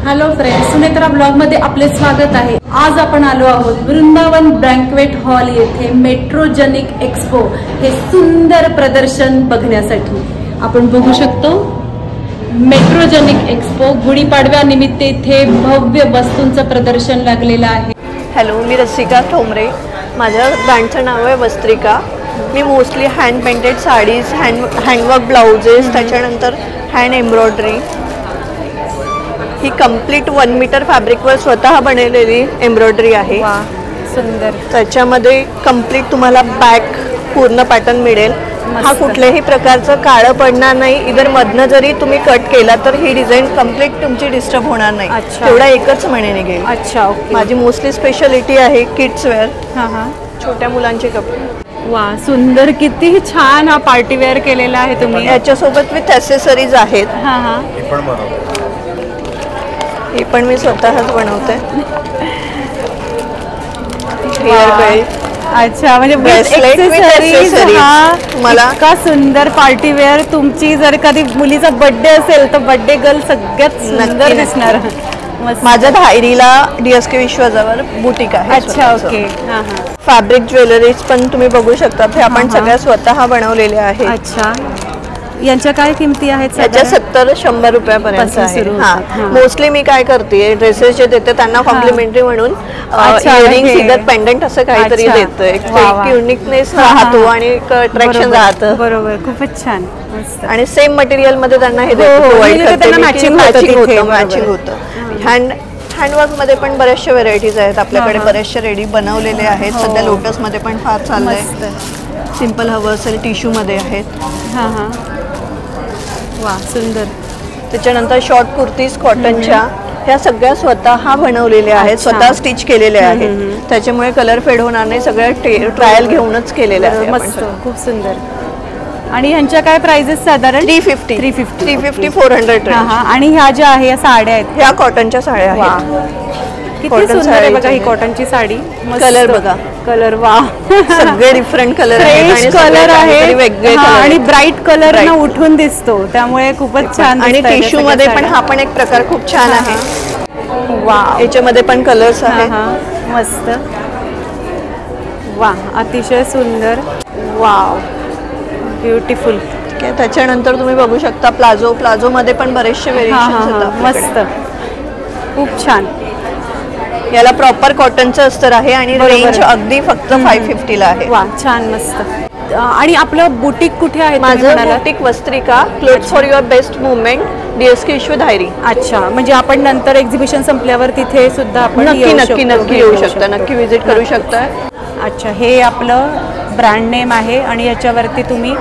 Hello friends, Sunetra blog मध्ये आपले स्वागत आहे। आज आपण आलो आहोत वृंदावन बँक्वेट हॉल येथे मेट्रोजेनिक एक्सपो हे सुंदर प्रदर्शन बघण्यासाठी। आपण बघू शकतो मेट्रोजेनिक एक्सपो गुढीपाडव्या निमित्त इथे भव्य वस्तूंचं प्रदर्शन लागलेलं आहे। हॅलो, मी रसिका ठोंबरे, माझ्या ब्रँडचं नाव आहे वस्त्रिका। मी mostly hand painted sarees, handwork blouses, त्याच्यानंतर हँड एम्ब्रॉयडरी, ही कंप्लीट 1 मीटर फॅब्रिकवर स्वतः बनवलेली एम्ब्रॉयडरी आहे। सुंदर। त्याच्यामध्ये कंप्लीट तुम्हाला बॅक पूर्ण पॅटर्न मिळेल। हा कुठल्याही प्रकारचं काळं पडणार नाही। इधर मधनं जरी तुम्ही कट केला तर ही डिझाईन कंप्लीट तुमची डिस्टर्ब होणार नाही। तेवढा एकच महिने निघेल। अच्छा, ओके। माझी मोस्टली स्पेशालिटी आहे किड्स वेअर, छोट्या मुलांचे कपडे। वा, सुंदर, किती छान हा पार्टी वेअर केलेला आहे तुम्ही। याच्यासोबत विथ ॲक्सेसरीज आहेत। हे पण मी स्वतःच बनवते। हेअर बेल्ट, अच्छा, म्हणजे ब्रेसलेट विथ ॲक्सेसरीज। मला का सुंदर पार्टी वेअर। तुमची जर कधी मुलीचा बर्थडे असेल तर बर्थडे गर्ल सगळ्यात सुंदर दिसणार। माझ्या धायरीला DSK विश्वाजवळ बुटीक आहे। अच्छा, ओके। फॅब्रिक ज्वेलरीज पण तुम्ही बघू शकता, हे आपण सगळ्या स्वतः बनवलेले आहेत। अच्छा, यांच्या काय किमती आहेत? याच्या 70-100 रुपयापर्यंत आहे। मोस्टली मी काय करते, ड्रेसेस जे देते त्यांना कॉम्प्लिमेंटरी म्हणून इयरिंग्स, इधर पेंडंट असं काहीतरी देते। एक युनिकनेस राहतो आणि एक अट्रॅक्शन राहतं। बरोबर, खूपच छान। आणि सेम मटेरियल मध्ये त्यांना हे प्रोव्हाइड करते, मॅचिंग होतं। हँडवर्क मध्ये पण बरेचशे व्हेरायटीज आहेत आपल्याकडे, बरेचसे रेडी बनवलेले आहेत। सध्या लोटस मध्ये पण फार चाललंय। सिंपल हवं असेल टिश्यू मध्ये आहेत। वा, सुंदर। त्याच्यानंतर शॉर्ट कुर्तीज कॉटनच्या, ह्या सगळ्या स्वतः बनवलेल्या आहेत, स्वतः स्टिच केलेल्या आहेत। त्याच्यामुळे कलर फेड होणार नाही। सगळ्या ट्रायल घेऊनच केलेल्या आहेत। मस्त, खूप सुंदर। आणि ह्यांच्या काय प्राइसेस? साधारण 350 400। आणि ह्या ज्या आहे या साड्या आहेत, ह्या कॉटनच्या साड्या आहेत। किती सुंदर आहे बघा ही कॉटनची साडी। कलर बघा, कलर वा, सगळे डिफरंट कलर आहेत, कलर आहे वेगळे आणि ब्राईट कलर ना उठून दिसतो, त्यामुळे खूपच छान। आणि टिश्यू मध्ये पण हा पण एक प्रकार खूप छान आहे। वा, याच्यामध्ये पण कलर्स आहेत। मस्त, वा, अतिशय सुंदर। Wow, beautiful. त्याच्यानंतर तुम्ही बघू शकता प्लाझो मध्ये पण बरेचसे व्हेरिएशन्स आहेत। मस्त, खूप छान। याला प्रॉपर कॉटनचं अस्तर आहे आणि रेंज अगदी फक्त 550 ला आहे। वा, छान, मस्त। आणि आपलं बुटीक कुठे आहे? माझं boutique Vastrika, clothes for your best movement, DSK Vishwa Dhayari. अच्छा, म्हणजे आपण नंतर एक्झिबिशन संपल्यावर तिथे सुद्धा आपण नक्की येऊ शकता, नक्की विजिट करू शकता। अच्छा, हे आपलं ब्रँड नेम आहे आणि याच्यावरती तुम्ही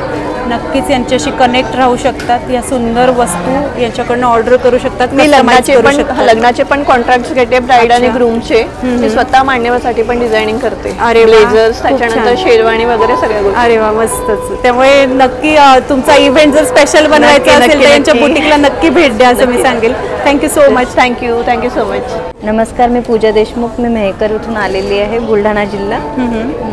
नक्कीच यांच्याशी कनेक्ट राहू शकतात। या सुंदर वस्तू यांच्याकडनं ऑर्डर करू शकतात। मी लग्नाचे पण कॉन्ट्रॅक्ट्स घेते, ब्राईड आणि ग्रूमचे। मी स्वतः मांडण्यासाठी पण डिझायनिंग करते। ब्लेझर्स, त्याच्यानंतर शेरवानी वगैरे सगळ्या गोष्टी। अरे वा, मस्तच। त्यामुळे नक्की तुमचा इव्हेंट जर स्पेशल बनवायचा असेल तर यांच्या बुटीकला नक्की भेट द्या असं मी सांगेल। Thank you so much. Thank you so much. नमस्कार, मी पूजा देशमुख, मी मेहकर इथून आलेली आहे, बुलढाणा जिल्हा।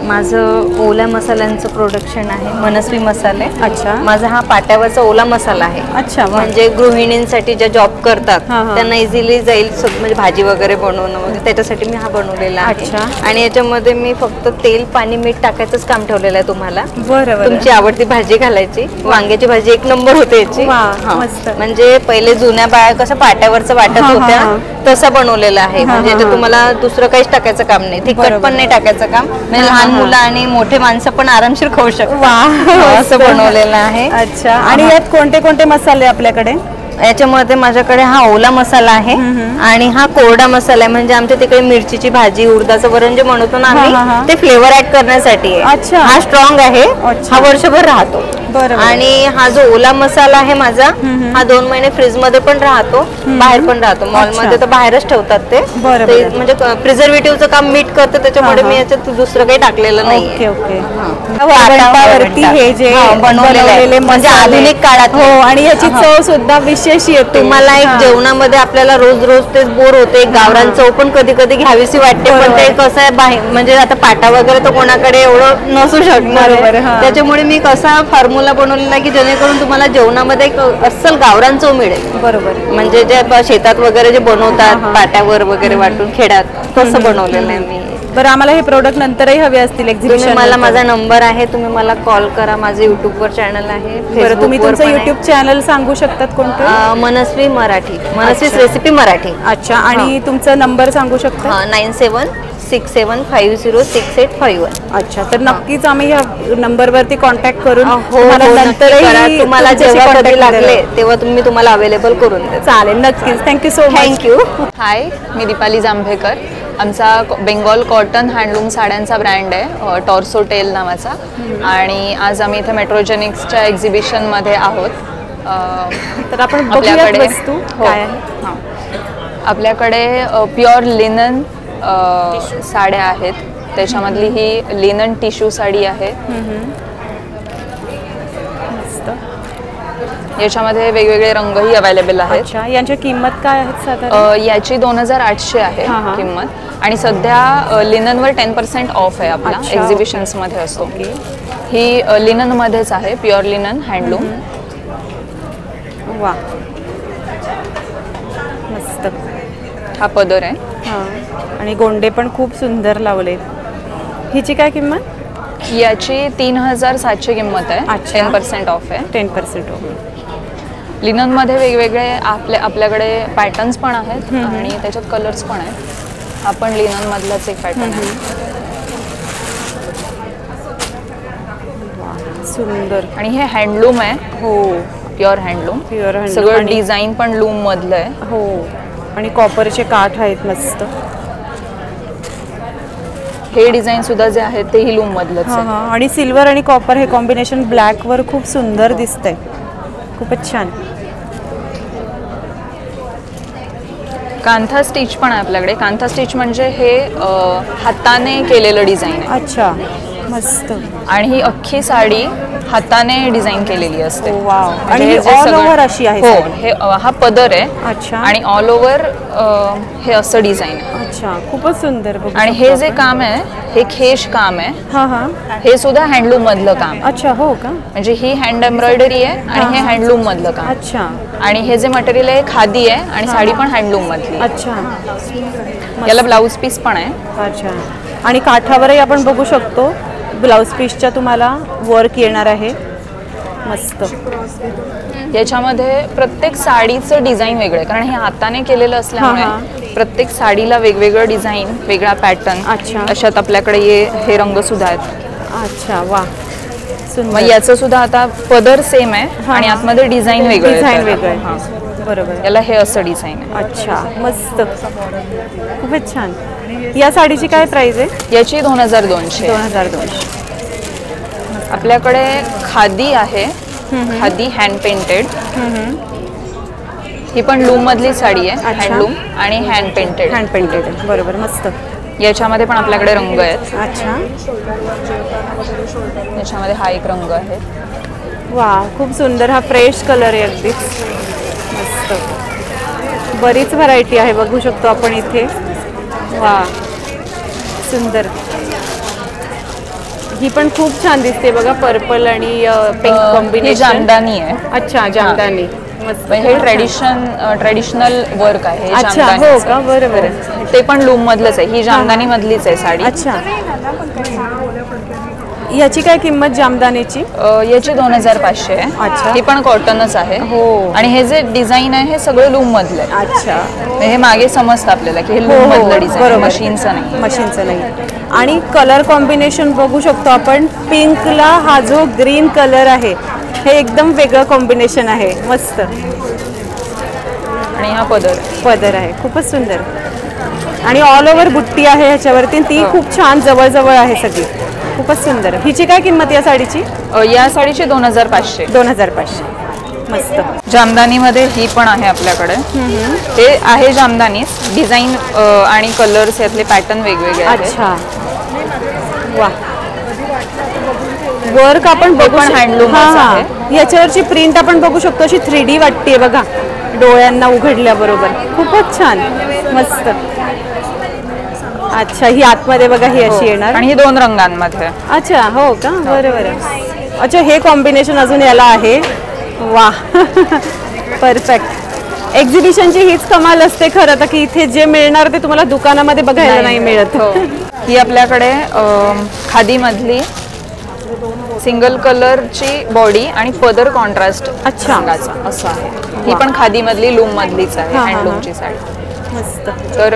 माझं ओला मसाल्यांचं प्रोडक्शन आहे, मनस्वी मसाले। अच्छा, माझा हा पाट्यावरचा ओला मसाला आहे। अच्छा, म्हणजे गृहिणींसाठी ज्या जॉब करतात त्यांना इझिली जाईल, म्हणजे भाजी वगैरे बनवणं वगैरे, त्याच्यासाठी मी हा बनवलेला आहे। आणि याच्यामध्ये मी फक्त तेल, पाणी, मीठ टाकायचंच काम ठेवलेलं आहे तुम्हाला। बरोबर, तुमची आवडती भाजी घालायची। वांग्याची भाजी 1 नंबर होते याची। म्हणजे पहिले जुन्या बाया कसं पाट्यावरचं वाटत होत्या, तसं बनवलेलं आहे। म्हणजे तुम्हाला दुसरं काहीच टाकायचं काम नाही, तिखट पण नाही टाकायचं काम, म्हणजे लहान मुलं आणि मोठे माणसं पण आरामशीर खाऊ शकतात, असं बनवलेलं आहे। अच्छा, आणि यात कोणते कोणते मसाले आपल्याकडे? याच्यामध्ये माझ्याकडे हा ओला मसाला आहे आणि हा कोरडा मसाला आहे। म्हणजे आमच्या तिकडे मिरचीची भाजी, उडदाचं वरण जे बनवतो ना आम्ही, ते फ्लेवर ऍड करण्यासाठी आहे। अच्छा, हा स्ट्रॉंग आहे, हा वर्षभर राहतो। आणि हा जो ओला मसाला आहे माझा, हा 2 महिने फ्रीज मध्ये पण राहतो, बाहेर पण राहतो। मॉल मध्ये तर बाहेरच ठेवतात ते, म्हणजे प्रिझर्वेटिव्हचं काम मीठ करतं, त्याच्यामुळे मी याच्यात दुसरं काही टाकलेलं नाही। हे जे बनवलेले म्हणजे आधुनिक काळात, आणि याची चव सुद्धा विशेष येते। तुम्हाला एक जेवणामध्ये आपल्याला रोज रोज तेच बोर होते, गावरान चव पण कधी कधी घ्यावीशी वाटते, पण ते कसं आहे म्हणजे आता पाटा वगैरे तर कोणाकडे एवढं नसू शकणार, त्याच्यामुळे मी कसा फॉर्म्युला फॉर्म्युला बनवलेला आहे की जेणेकरून तुम्हाला जेवणामध्ये एक अस्सल गावरान चव मिळेल. बरोबर. म्हणजे जे शेतात वगैरे जे बनवतात पाट्यावर वगैरे वाटून खेड्यात तसं बनवलेलं आहे मी. बरं, आम्हाला हे प्रोडक्ट नंतरही हवे असतील एक्झिबिशन. मला माझा नंबर आहे, तुम्ही मला कॉल करा. माझे युट्यूबवर चॅनल आहे. बरं, तुम्ही तुमचं युट्यूब चॅनल सांगू शकतात कोणतं? मनस्वी मराठी, मनस्वीच रेसिपी मराठी. अच्छा, आणि तुमचा नंबर सांगू शकता? 9767506851. अच्छा, तर नक्कीच आम्ही या नंबरवरती कॉन्टॅक्ट करून तुम्हाला जेव्हा कधी लागले तेव्हा तुम्हाला अवेलेबल करून द्या. चालेल, नक्कीच. Thank you so much. थँक्यू. हाय, मी दीपाली जांभेकर. आमचा बेंगॉल कॉटन हँडलूम साड्यांचा ब्रँड आहे टॉर्सो टेल नावाचा. आणि आज आम्ही इथे मेट्रोजेनिक्सच्या एक्झिबिशनमध्ये आहोत. तर आपण आपल्याकडे वस्तू काय आहे? आपल्याकडे प्युअर लिनन साड्या आहेत. त्याच्यामधली ही लिनन टिश्यू साडी आहे. याच्यामध्ये वेगवेगळे रंगही अवेलेबल आहेत. अच्छा, यांची किंमत काय आहे साधारण? याची 2800 आहे किंमत. आणि सध्या लिननवर 10% ऑफ आहे आपला, एक्झिबिशन्स मध्ये असतो. ही लिनन मध्येच आहे, प्युअर लिनन हँडलूम. वा, मस्त. हा पदर आहे. आणि गोंडे पण खूप सुंदर लावले. हिची काय किंमत? याची 3700 किंमत आहे. 10% ऑफ आहे. 10% ऑफ. लिनन मध्ये वेगवेगळे आपल्याकडे पॅटर्न्स पण आहेत आणि त्याच्यात कलर्स पण आहेत. हा पण लिनन मधलाच एक पॅटर्न आहे. सुंदर. आणि हे हँडलूम आहे. हो, प्युअर हँडलूम. सगळं डिझाईन पण लूम मधलं आहे. हो, आणि कॉपरचे काठ आहेत मस्त. हे डिझाईन सुद्धा जे आहेत तेही लूम मधलंच आहे. आणि सिल्वर आणि कॉपर हे कॉम्बिनेशन ब्लॅक वर खूप सुंदर दिसतंय. खूपच छान. कांथा स्टिच पण आहे आपल्याकडे. कांथा स्टिच म्हणजे हे हाताने केलेलं डिझाईन आहे. अच्छा, मस्त. आणि ही अख्खी साडी हाताने डिझाईन केलेली असते. आणि ही ऑल ओव्हर अशी आहे. हो, हे हा पदर आहे. अच्छा. आणि ऑल ओव्हर हे असं डिझाईन आहे. अच्छा, खूपच सुंदर. आणि हे जे काम आहे हे खेश काम आहे. हे सुद्धा हँडलूम मधलं काम. अच्छा, हो का? म्हणजे ही हँड एम्ब्रॉयडरी आहे आणि हे हँडलूम मधलं काम. अच्छा. आणि हे जे मटेरियल आहे खादी आहे आणि साडी पण हँडलूम मधली. अच्छा. याला ब्लाउज पीस पण आहे. अच्छा. आणि काठावरही आपण बघू शकतो ब्लाउज पीसच्या तुम्हाला वर्क येणार आहे. मस्त. याच्यामध्ये प्रत्येक साडीचं डिझाईन वेगळं आहे कारण हे हाताने केलेलं असल्यामुळे प्रत्येक साडीला वेगवेगळं डिझाईन, वेगळा पॅटर्न. अच्छा. अशात आपल्याकडे हे रंग सुद्धा आहेत. अच्छा, वा, मग याचं सुद्धा आता पदर सेम आहे आणि आतमध्ये डिझाईन वेगळं आहे. बरोबर. याला हे असं डिझाईन आहे. अच्छा, मस्त. खूपच छान. या साडीची काय प्राइस आहे? याची 2200. 2200. आपल्याकडे खादी आहे. Khadi hand painted. ही पण लूम मधली साडी आहे. हँडलूम आणि हँड पेंटेड. हँड पेंटेड आहे. बरोबर, मस्त. याच्यामध्ये पण आपल्याकडे रंग आहेत. अच्छा. याच्यामध्ये हा एक रंग आहे. वा, खूप सुंदर. हा फ्रेश कलर आहे अगदी. मस्त. बरीच व्हरायटी आहे, बघू शकतो आपण इथे. वा, सुंदर. ही पण खूप छान दिसते बघा, पर्पल आणि पिंक कॉम्बिनेशन. जामदानी आहे. अच्छा, जामदानी. मस्त. हे ट्रेडिशनल वर्क आहे. अच्छा, हो का? बरोबर. ते पण लूम मधलंच आहे. ही जामदानी मधलीच आहे साडी. अच्छा. याची काय किंमत जामदानीची? याची 2500 आहे. अच्छा. ही पण कॉटनच आहे. हो. आणि हे जे डिझाईन आहे हे सगळं लूम मधलं आहे. अच्छा. हे मागे समजतं आपल्याला की हे लूम मधलं डिझाईन, मशीनचं नाही. मशीनचं नाही. आणि कलर कॉम्बिनेशन बघू शकतो आपण. पिंकला हा जो ग्रीन कलर आहे हे एकदम वेगळं कॉम्बिनेशन आहे. मस्त. आणि हा पदर आहे. खूपच सुंदर. आणि ऑल ओव्हर बुट्टी आहे ह्याच्यावरती. ती खूप छान जवळ आहे सगळी. खूपच सुंदर. हिची काय किंमत या साडीची? या साडीची 2500. 2500. मस्त. जामदानी मध्ये ही पण आहे आपल्याकडे. हे आहे जामदानी. डिझाईन आणि कलर्स यातले पॅटर्न वेगवेगळे आहेत. अच्छा. वा, वर्क आपण बघू. हँडलूम आहे. याच्यावरची प्रिंट आपण बघू शकतो. अशी 3D वाटते बघा डोळ्यांना उघडल्याबरोबर. खूपच छान. मस्त. अच्छा, ही आतमध्ये बघा ही अशी येणार. आणि ही 2 रंगांमध्ये. अच्छा, हो का? बरोबर. अच्छा, हे कॉम्बिनेशन अजून याला आहे. वा परफेक्ट. एक्झिबिशनची हीच कमाल असते खरं तर, की इथे जे मिळणार ते तुम्हाला दुकानामध्ये बघायला नाही मिळत. ही आपल्याकडे खादीमधली सिंगल कलरची बॉडी आणि पदर कॉन्ट्रास्ट रंगाचा असं आहे. ही पण खादीमधली लूम मधलीच आहे, हँडलूमची साडी. मस्त. तर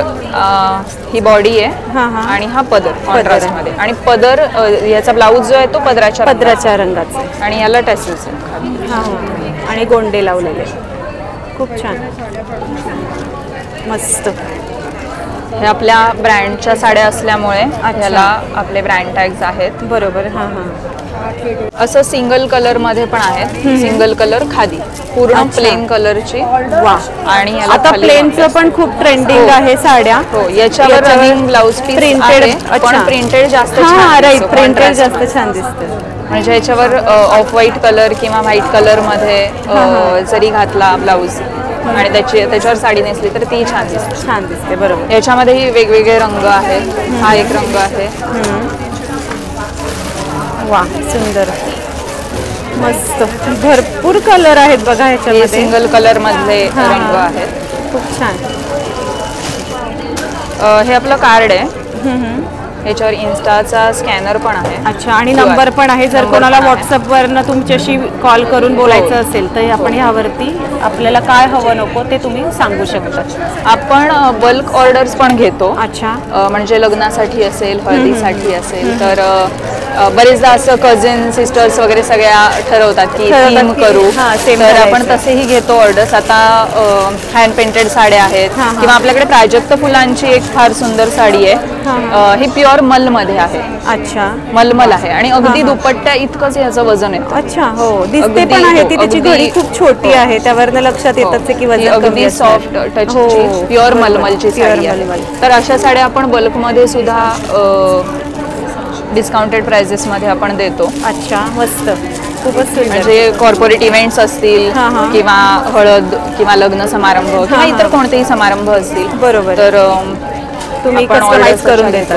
ही बॉडी आहे आणि हा पदर कॉन्ट्रास्ट मध्ये, आणि पदर याचा ब्लाऊज जो आहे तो पदराच्या रंगाचा आणि याला टॅसेल्स आहे आणि गोंडे लावलेले. खूप छान, मस्त. हे आपल्या ब्रँडच्या साड्या असल्यामुळे याला आपले ब्रँड टॅग्स आहेत. बरोबर. असं सिंगल कलर मध्ये पण आहेत. सिंगल कलर खादी पूर्ण प्लेन कलरची. वा. आणि आता प्लेनचं पण खूप ट्रेंडिंग आहे साड्या. हो, याच्यावर रनिंग ब्लाउज पीस प्रिंटेड. पण प्रिंटेड जास्त राईट, प्रिंटेड जास्त छान दिसतं. म्हणजे याच्यावर ऑफ व्हाईट कलर किंवा व्हाईट कलर मध्ये जरी घातला ब्लाऊज आणि त्याच्यावर साडी नेसली तर ती छान दिसते. बरोबर. याच्यामध्येही वेगवेगळे रंग आहेत. हा एक रंग आहे. वा, सुंदर, मस्त. भरपूर कलर आहेत बघा ह्याच्यामध्ये. सिंगल कलर मधले रंग आहेत. खूप छान. हे आपलं कार्ड आहे. याच्यावर इन्स्टाचा स्कॅनर पण आहे. अच्छा, आणि नंबर पण आहे. जर कोणाला व्हॉट्सअपवरनं तुमच्याशी कॉल करून बोलायचं असेल तर आपण ह्यावरती आपल्याला काय हवं नको ते तुम्ही सांगू शकता. आपण बल्क ऑर्डर्स पण घेतो. अच्छा. म्हणजे लग्नासाठी असेल, हळदीसाठी असेल तर बरेचदा असं कझिन सिस्टर्स वगैरे सगळ्या ठरवतात की थीम करू, तर आपण तसेही घेतो ऑर्डर्स. आता हँड पेंटेड साड्या आहेत किंवा आपल्याकडे प्राजक्त फुलांची एक फार सुंदर साडी आहे. ही प्युअर मल मध्ये आहे. अच्छा. मलमल आहे आणि अगदी दुपट्ट्या इतकंच याचं वजन येतं. अच्छा. हो, दिसते पण आहे ती. त्याची घडी खूप छोटी आहे, त्यावरनं लक्षात येतं की वजन अगदी सॉफ्ट टचची प्युअर मलमलची साडी आहे. तर अशा साड्या आपण बल्क मध्ये सुद्धा डिस्काउंटेड प्राइसेस मध्ये आपण देतो. अच्छा, मस्त. खूपच सुंदर. म्हणजे कॉर्पोरेट इव्हेंट्स असतील किंवा हळद किंवा लग्न समारंभ किंवा इतर कोणतेही समारंभ असतील. बरोबर. तर तुम्ही कस्टमाइज करून देता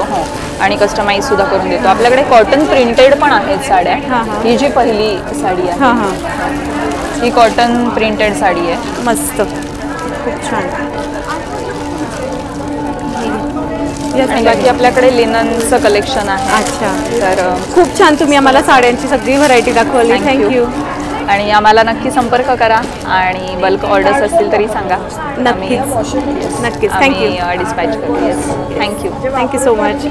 आणि कस्टमाइज सुद्धा करून देतो. आपल्याकडे कॉटन प्रिंटेड पण आहेत साड्या. ही जी पहिली साडी आहे ही कॉटन प्रिंटेड साडी आहे. मस्त, खूप छान. आणि बाकी आपल्याकडे लिननचं कलेक्शन आहे. अच्छा. तर खूप छान. तुम्ही आम्हाला साड्यांची सगळी व्हरायटी दाखवली. थँक्यू. आणि आम्हाला नक्की संपर्क करा आणि बल्क ऑर्डर्स असतील तरी सांगा. नक्कीच. थँक्यू. डिस्पॅच करू. Thank you so much.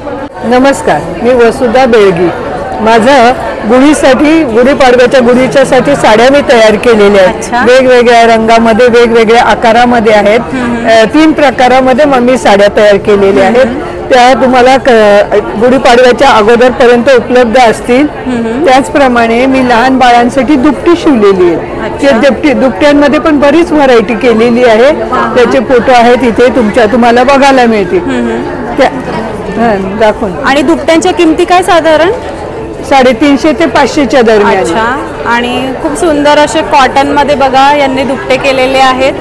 नमस्कार, मी वसुधा बेळगी. माझं गुढीसाठी, गुढीपाडव्याच्या गुढीच्यासाठी साड्या मी तयार केलेल्या आहेत. वेगवेगळ्या रंगामध्ये, वेगवेगळ्या आकारामध्ये आहेत. 3 प्रकारामध्ये मग मी साड्या तयार केलेल्या आहेत. त्या तुम्हाला गुढीपाडव्याच्या अगोदरपर्यंत उपलब्ध असतील. त्याचप्रमाणे मी लहान बाळांसाठी दुपटी शिवलेली आहे. दुपट्यांमध्ये पण बरीच व्हरायटी केलेली आहे. त्याचे फोटो आहेत इथे तुम्हाला बघायला मिळतील. दाखवून. आणि दुपट्यांच्या किमती काय साधारण? 350 ते 500च्या दरम्यान. अच्छा. आणि खूप सुंदर असे कॉटन मध्ये बघा यांनी दुपटे केलेले आहेत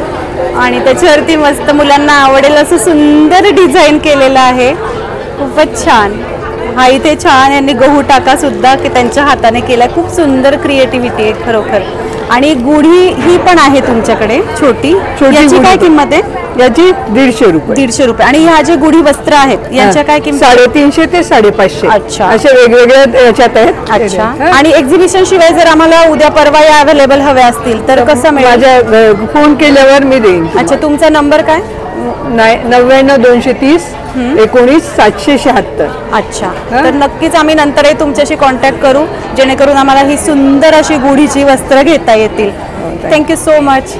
आणि त्याच्यावरती मस्त मुलांना आवडेल असं सुंदर डिझाईन केलेलं आहे. खूपच छान. हा इथे छान यांनी गहू टाका सुद्धा की त्यांच्या हाताने केला. खूप सुंदर क्रिएटिव्हिटी आहे खरोखर. आणि गुढी ही पण आहे तुमच्याकडे छोटी. याची काय किंमत आहे? याची 150 रुपये. 150 रुपये. आणि ह्या जे गुढी वस्त्र आहेत यांच्या काय किंमत? 350 ते 550. अच्छा. अशा वेगवेगळ्या याच्यात आहेत. अच्छा. आणि एक्झिबिशन शिवाय जर आम्हाला उद्या परवा या अवेलेबल हवे असतील तर कसं मिळेल? माझ्या फोन केल्यावर मी देईन. अच्छा. तुमचा नंबर काय? 99 230 19 776. अच्छा. तर नक्कीच आम्ही नंतरही तुमच्याशी कॉन्टॅक्ट करू जेणेकरून आम्हाला ही सुंदर अशी गुढीची वस्त्र घेता येतील. Thank you so much.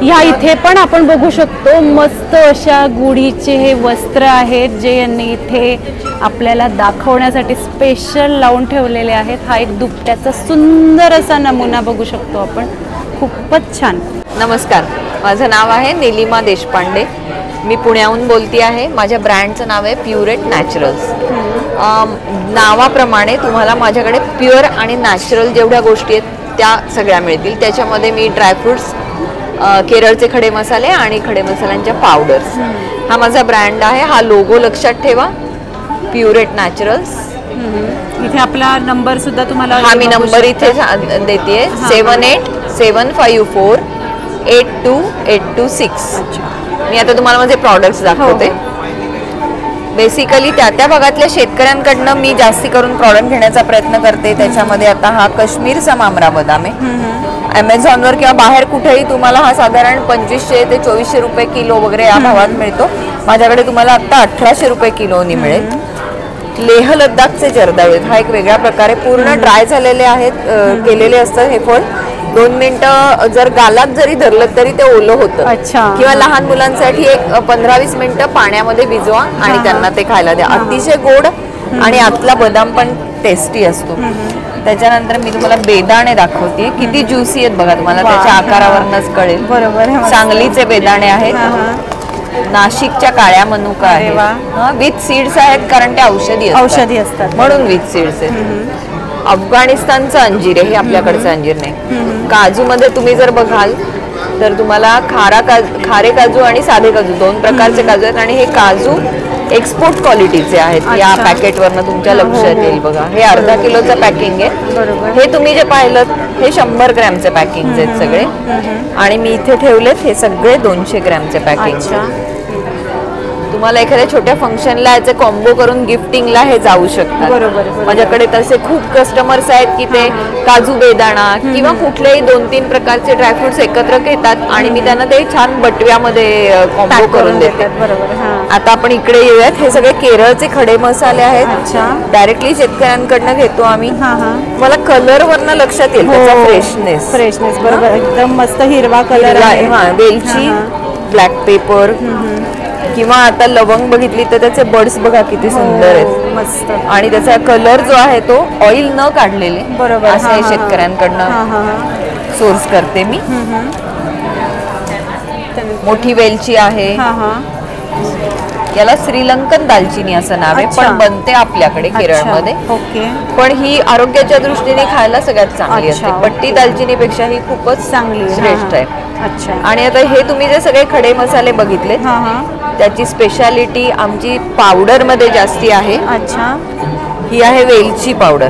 ह्या इथे पण आपण बघू शकतो मस्त अशा गुढीचे हे वस्त्र आहेत जे यांनी इथे आपल्याला दाखवण्यासाठी स्पेशल लावून ठेवलेले आहेत. हा एक दुपट्याचा सुंदर असा नमुना बघू शकतो आपण. खूपच छान. नमस्कार, माझं नाव आहे निलिमा देशपांडे. मी पुण्याहून बोलते आहे. माझ्या ब्रँडचं नाव आहे प्युरेट नॅचरल्स. नावाप्रमाणे तुम्हाला माझ्याकडे प्युअर आणि नॅचरल जेवढ्या गोष्टी आहेत त्या सगळ्या मिळतील. त्याच्यामध्ये मी ड्रायफ्रुट्स, केरळचे खडे मसाले आणि खडे मसाल्यांच्या पावडर्स, हा माझा ब्रँड आहे. हा लोगो लक्षात ठेवा, प्युरेट नॅचरल्स. इथे आपला नंबर सुद्धा तुम्हाला हा मी नंबर इथे देते 7874828286. मी आता तुम्हाला माझे प्रॉडक्ट्स दाखवते. बेसिकली त्या भागातल्या शेतकऱ्यांकडनं मी जास्ती करून प्रॉडक्ट घेण्याचा प्रयत्न करते. त्याच्यामध्ये आता हा काश्मीरचा मामरा बदाम आहे. Amazonवर किंवा बाहेर कुठेही तुम्हाला हा साधारण 2500 ते 2400 रुपये किलो वगैरे या भावात मिळतो. माझ्याकडे तुम्हाला आता 1800 रुपये किलोनी मिळेल. लेह लद्दाखचे जर्दाळू हा एक वेगळ्या प्रकारे पूर्ण ड्राय झालेले आहेत, केलेले असतं हे फळ. 2 मिनिटं जर गालात जरी धरलं तरी ते ओलं होतं. किंवा लहान मुलांसाठी एक 15-20 मिनिटं पाण्यामध्ये भिजवा आणि त्यांना ते खायला द्या. अतिशय गोड आणि आतला बदाम पण टेस्टी असतो. त्याच्यानंतर मी तुम्हाला बेदाणे दाखवते. किती ज्युसी आहेत बघा, तुम्हाला त्याच्या आकारावरनच कळेल. बरोबर, सांगलीचे बेदाणे आहेत. नाशिकच्या काळ्या मनुका आहेत विथ सीड्स आहेत, कारण ते औषधी असतात म्हणून विथ सीड्स आहेत. अफगाणिस्तानचं अंजीर आहे, हे आपल्याकडचं अंजीर नाही. काजू मध्ये तुम्ही जर बघाल तर तुम्हाला खारे काजू आणि साधे काजू 2 प्रकारचे काजू आहेत. आणि हे काजू एक्सपोर्ट क्वालिटीचे आहेत. या पॅकेटवरनं तुमच्या लक्षात येईल बघा. हे अर्धा किलोचं पॅकिंग आहे. हे तुम्ही जे पाहिलं हे 100 ग्रॅमचे पॅकिंग आहेत सगळे. आणि मी इथे ठेवलेत हे सगळे 200 ग्रॅमचे पॅकिंग. तुम्हाला एखाद्या छोट्या फंक्शनला याचे कॉम्बो करून गिफ्टिंगला हे जाऊ शकतात. बरोबर. माझ्याकडे तसे खूप कस्टमर्स आहेत की ते काजू बेदाणा किंवा कुठलेही 2-3 प्रकारचे ड्रायफ्रुट्स एकत्र घेतात आणि मी त्यांना ते छान बटव्यामध्ये कॉम्बो करून देते. बरोबर. आता आपण इकडे येऊयात. हे सगळे केरळचे खडे मसाले आहेत. डायरेक्टली शेतकऱ्यांकडनं घेतो आम्ही. मला कलर वरनं लक्षात येईल त्याचा फ्रेशनेस. बरोबर, एकदम मस्त हिरवा कलर आहे. वेलची, ब्लॅक पेपर किंवा आता लवंग बघितली तर त्याचे बर्ड्स बघा किती सुंदर आहेत. मस्त. आणि त्याचा कलर जो आहे तो ऑइल न काढलेले. बरोबर. असं शेतकऱ्यांकडनं सोर्स करते मी. मोठी वेलची आहे. याला श्रीलंकन दालचिनी असं नाव आहे, पण बनते आपल्याकडे केरळमध्ये. पण ही आरोग्याच्या दृष्टीने खायला सगळ्यात चांगली असते. पट्टी दालचिनीपेक्षा ही खूपच चांगली श्रेष्ठ आहे. आणि आता हे तुम्ही जे सगळे खडे मसाले बघितले त्याची स्पेशालिटी आमची पावडर मध्ये जास्ती आहे. ही आहे वेलची पावडर.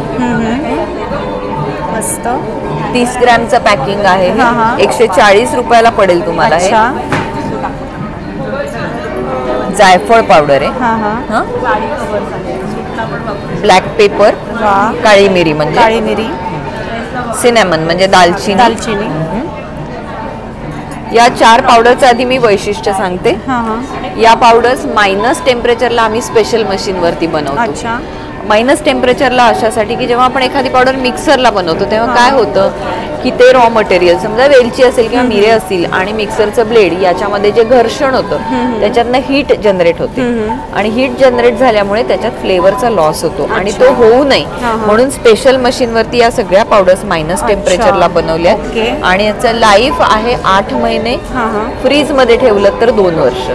मस्त. 30 ग्रॅमचं पॅकिंग आहे. 140 रुपयाला पडेल तुम्हाला. हे जायफळ पावडर आहे. ब्लॅक पेपर, काळी मिरी म्हणजे सिनेमन म्हणजे दालचिनी. या 4 पावडरचं आधी मी वैशिष्ट्य सांगते. या पावडर्स मायनस टेम्परेचरला आम्ही स्पेशल मशीन वरती बनवतो. मायनस टेम्परेचरला अशासाठी की जेव्हा आपण एखादी पावडर मिक्सरला बनवतो तेव्हा काय होतं की ते रॉ मटेरियल समजा वेलची असेल किंवा मिरे असतील आणि मिक्सरचं ब्लेड याच्यामध्ये जे घर्षण होतं त्याच्यातनं हीट जनरेट होते. आणि हीट जनरेट झाल्यामुळे त्याच्यात फ्लेवरचा लॉस होतो आणि तो होऊ नये म्हणून स्पेशल मशीन वरती या सगळ्या पावडर्स मायनस टेम्परेचरला बनवल्या. आणि याचं लाईफ आहे 8 महिने. फ्रीज मध्ये ठेवलं तर 2 वर्ष.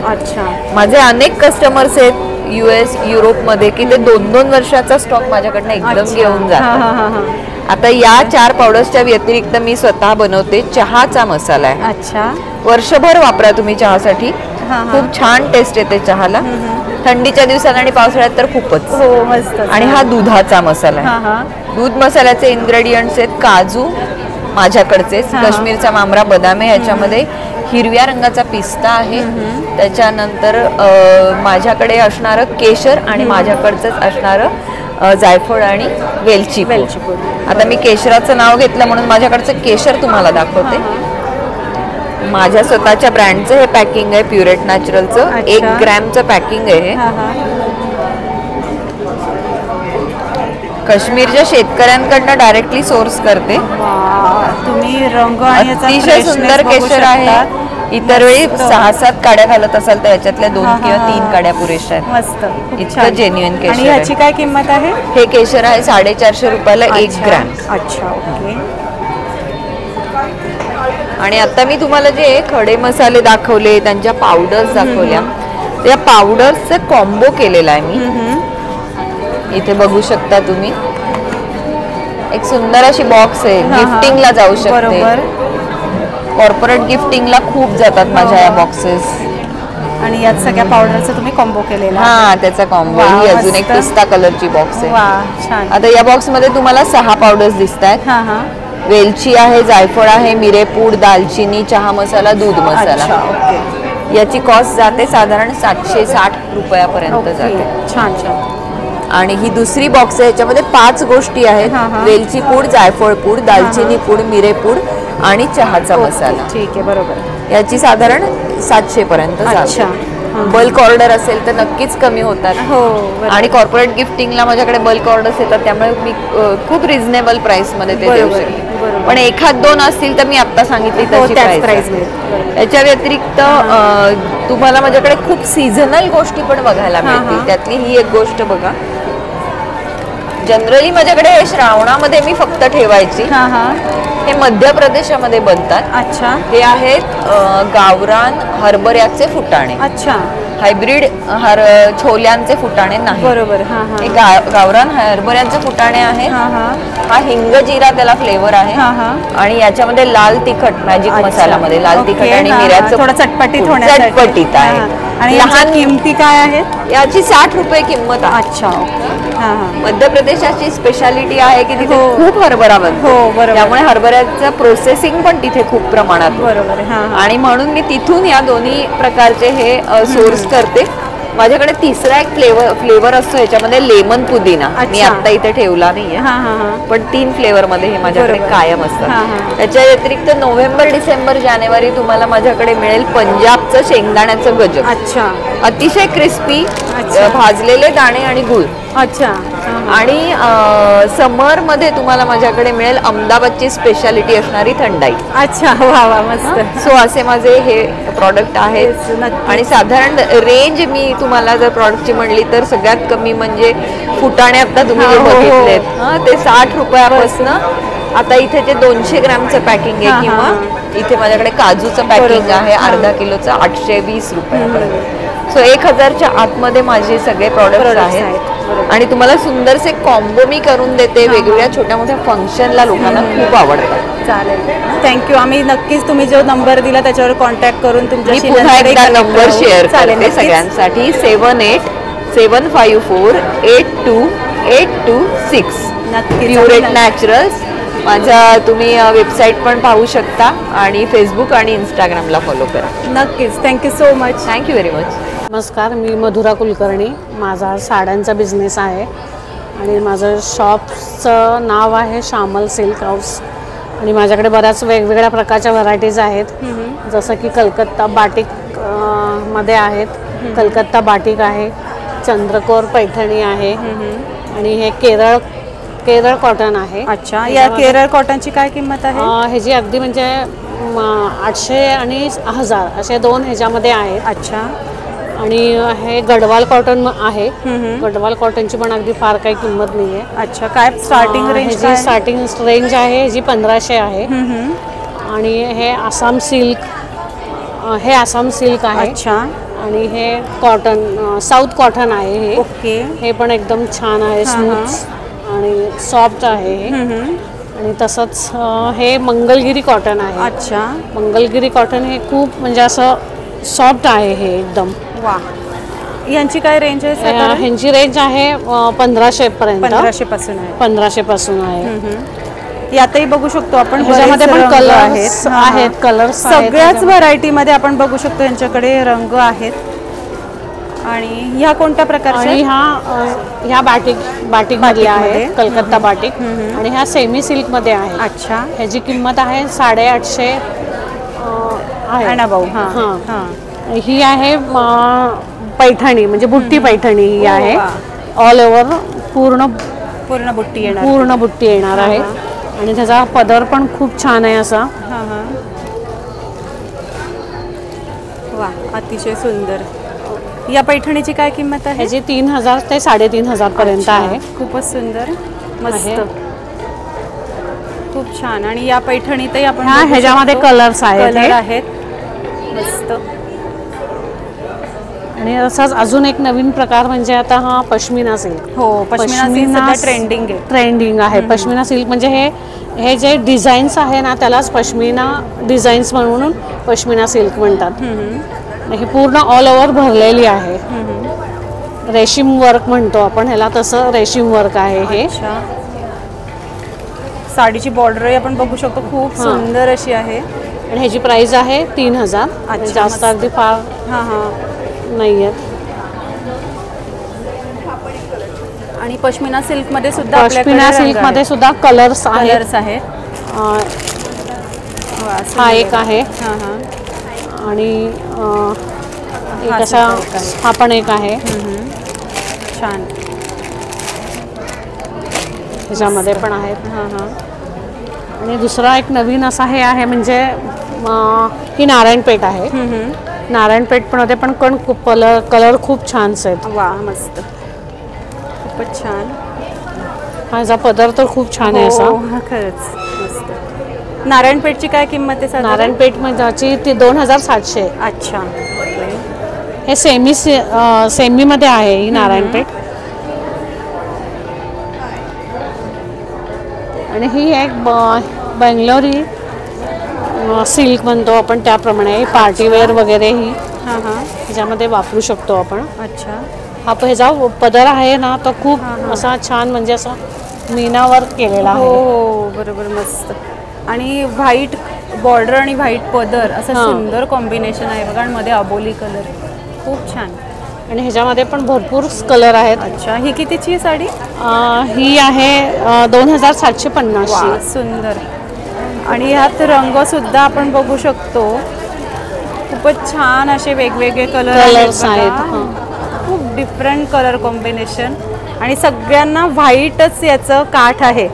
माझे अनेक कस्टमर्स आहेत US, युरोपमध्ये की ते 2-2 वर्षाचा स्टॉक माझ्याकडनं एकदम घेऊन जातात. आता या 4 पावडर्सच्या व्यतिरिक्त मी स्वतः बनवते चहाचा मसाला आहे. वर्षभर वापरा तुम्ही चहासाठी. खूप छान टेस्ट येते चहाला. थंडीच्या दिवसात आणि पावसाळ्यात तर खूपच. आणि हा दुधाचा मसाला आहे. दूध मसाल्याचे इन्ग्रेडियंट्स आहेत काजू माझ्याकडचे, काश्मीरचा मामरा बदाम आहे, याच्यामध्ये हिरव्या रंगाचा पिस्ता आहे, त्याच्यानंतर माझ्याकडे असणारं केशर आणि माझ्याकडचंच असणारं जायफळ आणि वेलची पूड. आता मी केशराचं नाव घेतलं म्हणून माझ्याकडचं केशर तुम्हाला दाखवते. माझ्या स्वतःच्या ब्रँडचं हे पॅकिंग आहे प्युरेट नॅचरलचं. 1 ग्रॅमचं पॅकिंग आहे हे. काश्मीरच्या शेतकऱ्यांकडनं डायरेक्टली सोर्स करते. तुम्ही रंग आणि अतिशय सुंदर केशर आहे. इतर वेळी 6-7 काड्या घालत असाल तर याच्यातल्या 2 किंवा 3 काड्या पुरेशा आहेत. मस्त. इतकं जेन्युइन केशर. आणि याची काय किंमत आहे? हे केशर आहे 450 रुपयाला 1 ग्रॅम. अच्छा, ओके. आणि आता मी तुम्हाला जे खडे मसाले दाखवले त्यांच्या पावडर्स दाखवल्या त्या पावडर्सचा कॉम्बो केलेला आहे मी. इथे बघू शकता तुम्ही एक सुंदर अशी बॉक्स आहे. गिफ्टिंगला जाऊ शकते. कॉर्पोरेट गिफ्टिंगला खूप जातात माझ्या या बॉक्सेस. आणि यात सगळ्या पावडरचं तुम्ही कॉम्बो केलेला हा त्याचा कॉम्बो. ही अजून एक पिस्ता कलरची बॉक्स आहे. वा छान. आता या बॉक्स मध्ये तुम्हाला 6 पावडर्स दिसत आहेत. हा हा. वेलची आहे, जायफळ आहे, मिरेपूड, दालचिनी, चहा मसाला, दूध मसाला. ओके. याची कॉस्ट जाते साधारण 760 रुपयापर्यंत जाते. छान छान. आणि ही दुसरी बॉक्स आहे, याच्यामध्ये 5 गोष्टी आहेत. वेलची पूड, जायफळ पूड, दालचिनी पूड, मिरेपूड आणि चहाचा मसाला. ठीक आहे, बरोबर. याची साधारण 700 पर्यंत जाते. बल्क ऑर्डर असेल तर नक्कीच कमी होतात. हो. आणि कॉर्पोरेट गिफ्टिंगला माझ्याकडे बल्क ऑर्डर्स येतात, त्यामुळे मी खूप रिझनेबल प्राइस मध्ये ते देऊ शकते. पण 1-2 असतील तर मी आता सांगितली तशी प्राइस. याच्या व्यतिरिक्त तुम्हाला माझ्याकडे खूप सीझनल गोष्टी पण बघायला मिळतील. त्यातली ही एक गोष्ट बघा. जनरली माझ्याकडे हे श्रावणामध्ये मी फक्त ठेवायची. हे मध्य प्रदेशामध्ये बनतात. अच्छा. हे आहेत गावरान हरभऱ्याचे फुटाणे. अच्छा. हायब्रिड छोल्यांचे फुटाणे नाही. बरोबर. हे गावरान हरभऱ्यांचे फुटाणे आहेत. हा हिंग जिरा त्याला फ्लेवर आहे. आणि याच्यामध्ये लाल तिखट मॅजिक मसालामध्ये लाल तिखट आणि मिऱ्याचं थोडं चटपटीत आहे. आणि लहान किमती काय आहेत? याची 60 रुपये किंमत आहे. अच्छा. मध्य प्रदेशाची स्पेशालिटी आहे की तिथे खूप हरभरा बनतो. त्यामुळे हरभऱ्याचं प्रोसेसिंग पण तिथे खूप प्रमाणात. बरोबर. आणि म्हणून मी तिथून या दोन्ही प्रकारचे हे सोर्स करते. माझ्याकडे तिसरा एक फ्लेवर असतो, याच्यामध्ये लेमन पुदिना. मी आता इथे ठेवला नाहीये, पण 3 फ्लेवर मध्ये हे माझ्याकडे कायम असतात. त्याच्या व्यतिरिक्त नोव्हेंबर, डिसेंबर, जानेवारी तुम्हाला माझ्याकडे मिळेल पंजाबचं शेंगदाण्याचं गजक. अच्छा. अतिशय क्रिस्पी, भाजलेले दाणे आणि गुळ. अच्छा. आणि समर मध्ये तुम्हाला माझ्याकडे मिळेल अहमदाबादची स्पेशालिटी असणारी थंडाई. अच्छा. वा वा, मस्त. सो असे माझे हे प्रॉडक्ट आहेत. आणि साधारण रेंज मी तुम्हाला जर प्रॉडक्टची म्हणली तर सगळ्यात कमी म्हणजे फुटाणे आता तुम्ही जे बघितलेत ते 60 रुपयापासून आता इथे जे 200 ग्रामचं पॅकिंग आहे, किंवा इथे माझ्याकडे काजूचं पॅकिंग आहे अर्धा किलोचं 820 रुपयापर्यंत. सो 1000च्या आतमध्ये माझे सगळे प्रॉडक्ट आहेत. आणि तुम्हाला सुंदरसे कॉम्बो मी करून देते. वेगवेगळ्या छोट्या मोठ्या फंक्शनला लोकांना खूप आवडतात. चालेल, थँक्यू. आम्ही नक्कीच तुम्ही जो नंबर दिला त्याच्यावर कॉन्टॅक्ट करून तुमच्याशी पुन्हा एकदा नंबर शेअर करते सगळ्यांसाठी. 7874828226. प्युरेट नॅचरल्स. माझा तुम्ही वेबसाईट पण पाहू शकता आणि फेसबुक आणि इंस्टाग्रामला फॉलो करा. नक्कीच. Thank you so much. Thank you very much. नमस्कार, मी मधुरा कुलकर्णी. माझा साड्यांचा बिझनेस आहे आणि माझं शॉपचं नाव आहे श्यामल सिल्क हाऊस. आणि माझ्याकडे बऱ्याच वेगवेगळ्या प्रकारच्या व्हरायटीज आहेत. जसं की कलकत्ता बाटिक मध्ये आहेत. कलकत्ता बाटिक आहे, चंद्रकोर पैठणी आहे आणि हे केरळ कॉटन आहे. अच्छा. या केरळ कॉटनची काय किंमत आहे? ह्याची अगदी म्हणजे 800 आणि 1000 असे 2 ह्याच्यामध्ये आहेत. अच्छा. आणि हे गडवाल कॉटन आहे. गडवाल कॉटनची पण अगदी फार काही किंमत नाही आहे. अच्छा. काय स्टार्टिंग रेंज? स्टार्टिंग रेंज आहे ह्याची 1500 आहे. आणि हे आसाम सिल्क आहे. अच्छा. आणि हे कॉटन साऊथ कॉटन आहे हे. ओके. हे पण एकदम छान आहे, स्मूथ आणि सॉफ्ट आहे हे. आणि तसंच हे मंगलगिरी कॉटन आहे. अच्छा. मंगलगिरी कॉटन हे खूप म्हणजे असं सॉफ्ट आहे हे एकदम. वा. यांची काय रेंज आहे? ह्यांची रेंज आहे 1500 पर्यंत. 1500 पासून आहे. 1500 पासून आहे. यातही बघू शकतो आपण. ह्याच्यामध्ये पण कलर आहेत. कलर्स सगळ्याच व्हरायटी मध्ये आपण बघू शकतो यांच्याकडे रंग आहेत. आणि ह्या कोणत्या प्रकारच्या? ह्या बाटिक मध्ये आहे, कलकत्ता बाटिक. आणि ह्या सेमी सिल्क मध्ये आहे. अच्छा. ह्याची किंमत आहे 850 आहे. ही आहे पैठणी, म्हणजे बुट्टी पैठणी ही आहे. ऑल ओव्हर पूर्ण बुट्टी येणार आहे. आणि त्याचा पदर पण खूप छान आहे असा. वा, अतिशय सुंदर. या पैठणीची काय किंमत आहे? ह्याची 3000 ते 3500 पर्यंत आहे. खूपच सुंदर, मस्त, खूप छान. आणि या पैठणीतही आपण ह्याच्यामध्ये कलर्स आहेत. मस्त. आणि असाच अजून एक नवीन प्रकार म्हणजे आता हा पश्मिना सिल्क. हो, पश्मिना ट्रेंडिंग आहे. पश्मिना सिल्क म्हणजे हे जे डिझाईन्स आहे ना त्यालाच पश्मिना डिझाईन्स म्हणून पश्मिना सिल्क म्हणतात. ही पूर्ण ऑल ओव्हर भरलेली आहे. रेशीम वर्क म्हणतो आपण ह्याला, तसं रेशीम वर्क आहे हे. साडीची बॉर्डर आपण बघू शकतो, खूप सुंदर अशी आहे. आणि ह्याची प्राइस आहे 3000. जास्त अगदी फार नाही आहेत. आणि पश्मिना सिल्क मध्ये सुद्धा, पश्मिना सिल्क मध्ये सुद्धा कलर्स आहेत. हा एक आहे आणि एक असा हा पण एक आहे. छान. ह्याच्यामध्ये पण आहेत. आणि दुसरा एक नवीन असा हे आहे, म्हणजे ही नारायणपेठ आहे. नारायणपेठ पण होते, पण कलर खूप छान आहेत. वा, मस्त, खूपच छान. माझा पदर तर खूप छान आहे असा. खरंच मस्त. नारायणपेठची काय किंमत आहे? नारायणपेठ मध्ये ती 2700. अच्छा. हे सेमी मध्ये आहे ही नारायणपेठ. आणि ही एक बेंगलोरी सिल्क म्हणतो आपण, त्याप्रमाणे पार्टीवेअर वगैरे ही ह्याच्यामध्ये वापरू शकतो आपण. अच्छा. हा ह्याचा पदर आहे ना, तो खूप असा छान, म्हणजे असा मीना वर्क केलेला आहे. हो, बरोबर, मस्त. आणि व्हाईट बॉर्डर आणि व्हाईट पदर असं सुंदर कॉम्बिनेशन आहे बघा. आणि मध्ये अबोली कलर, खूप छान. आणि ह्याच्यामध्ये पण भरपूर कलर आहेत. अच्छा. ही कितीची साडी? ही आहे 2750. सुंदर. आणि ह्यात रंग सुद्धा आपण बघू शकतो, खूपच छान असे वेगवेगळे कलर्स आहेत. खूप डिफरंट कलर कॉम्बिनेशन. आणि सगळ्यांना व्हाईटच याचं काठ आहे,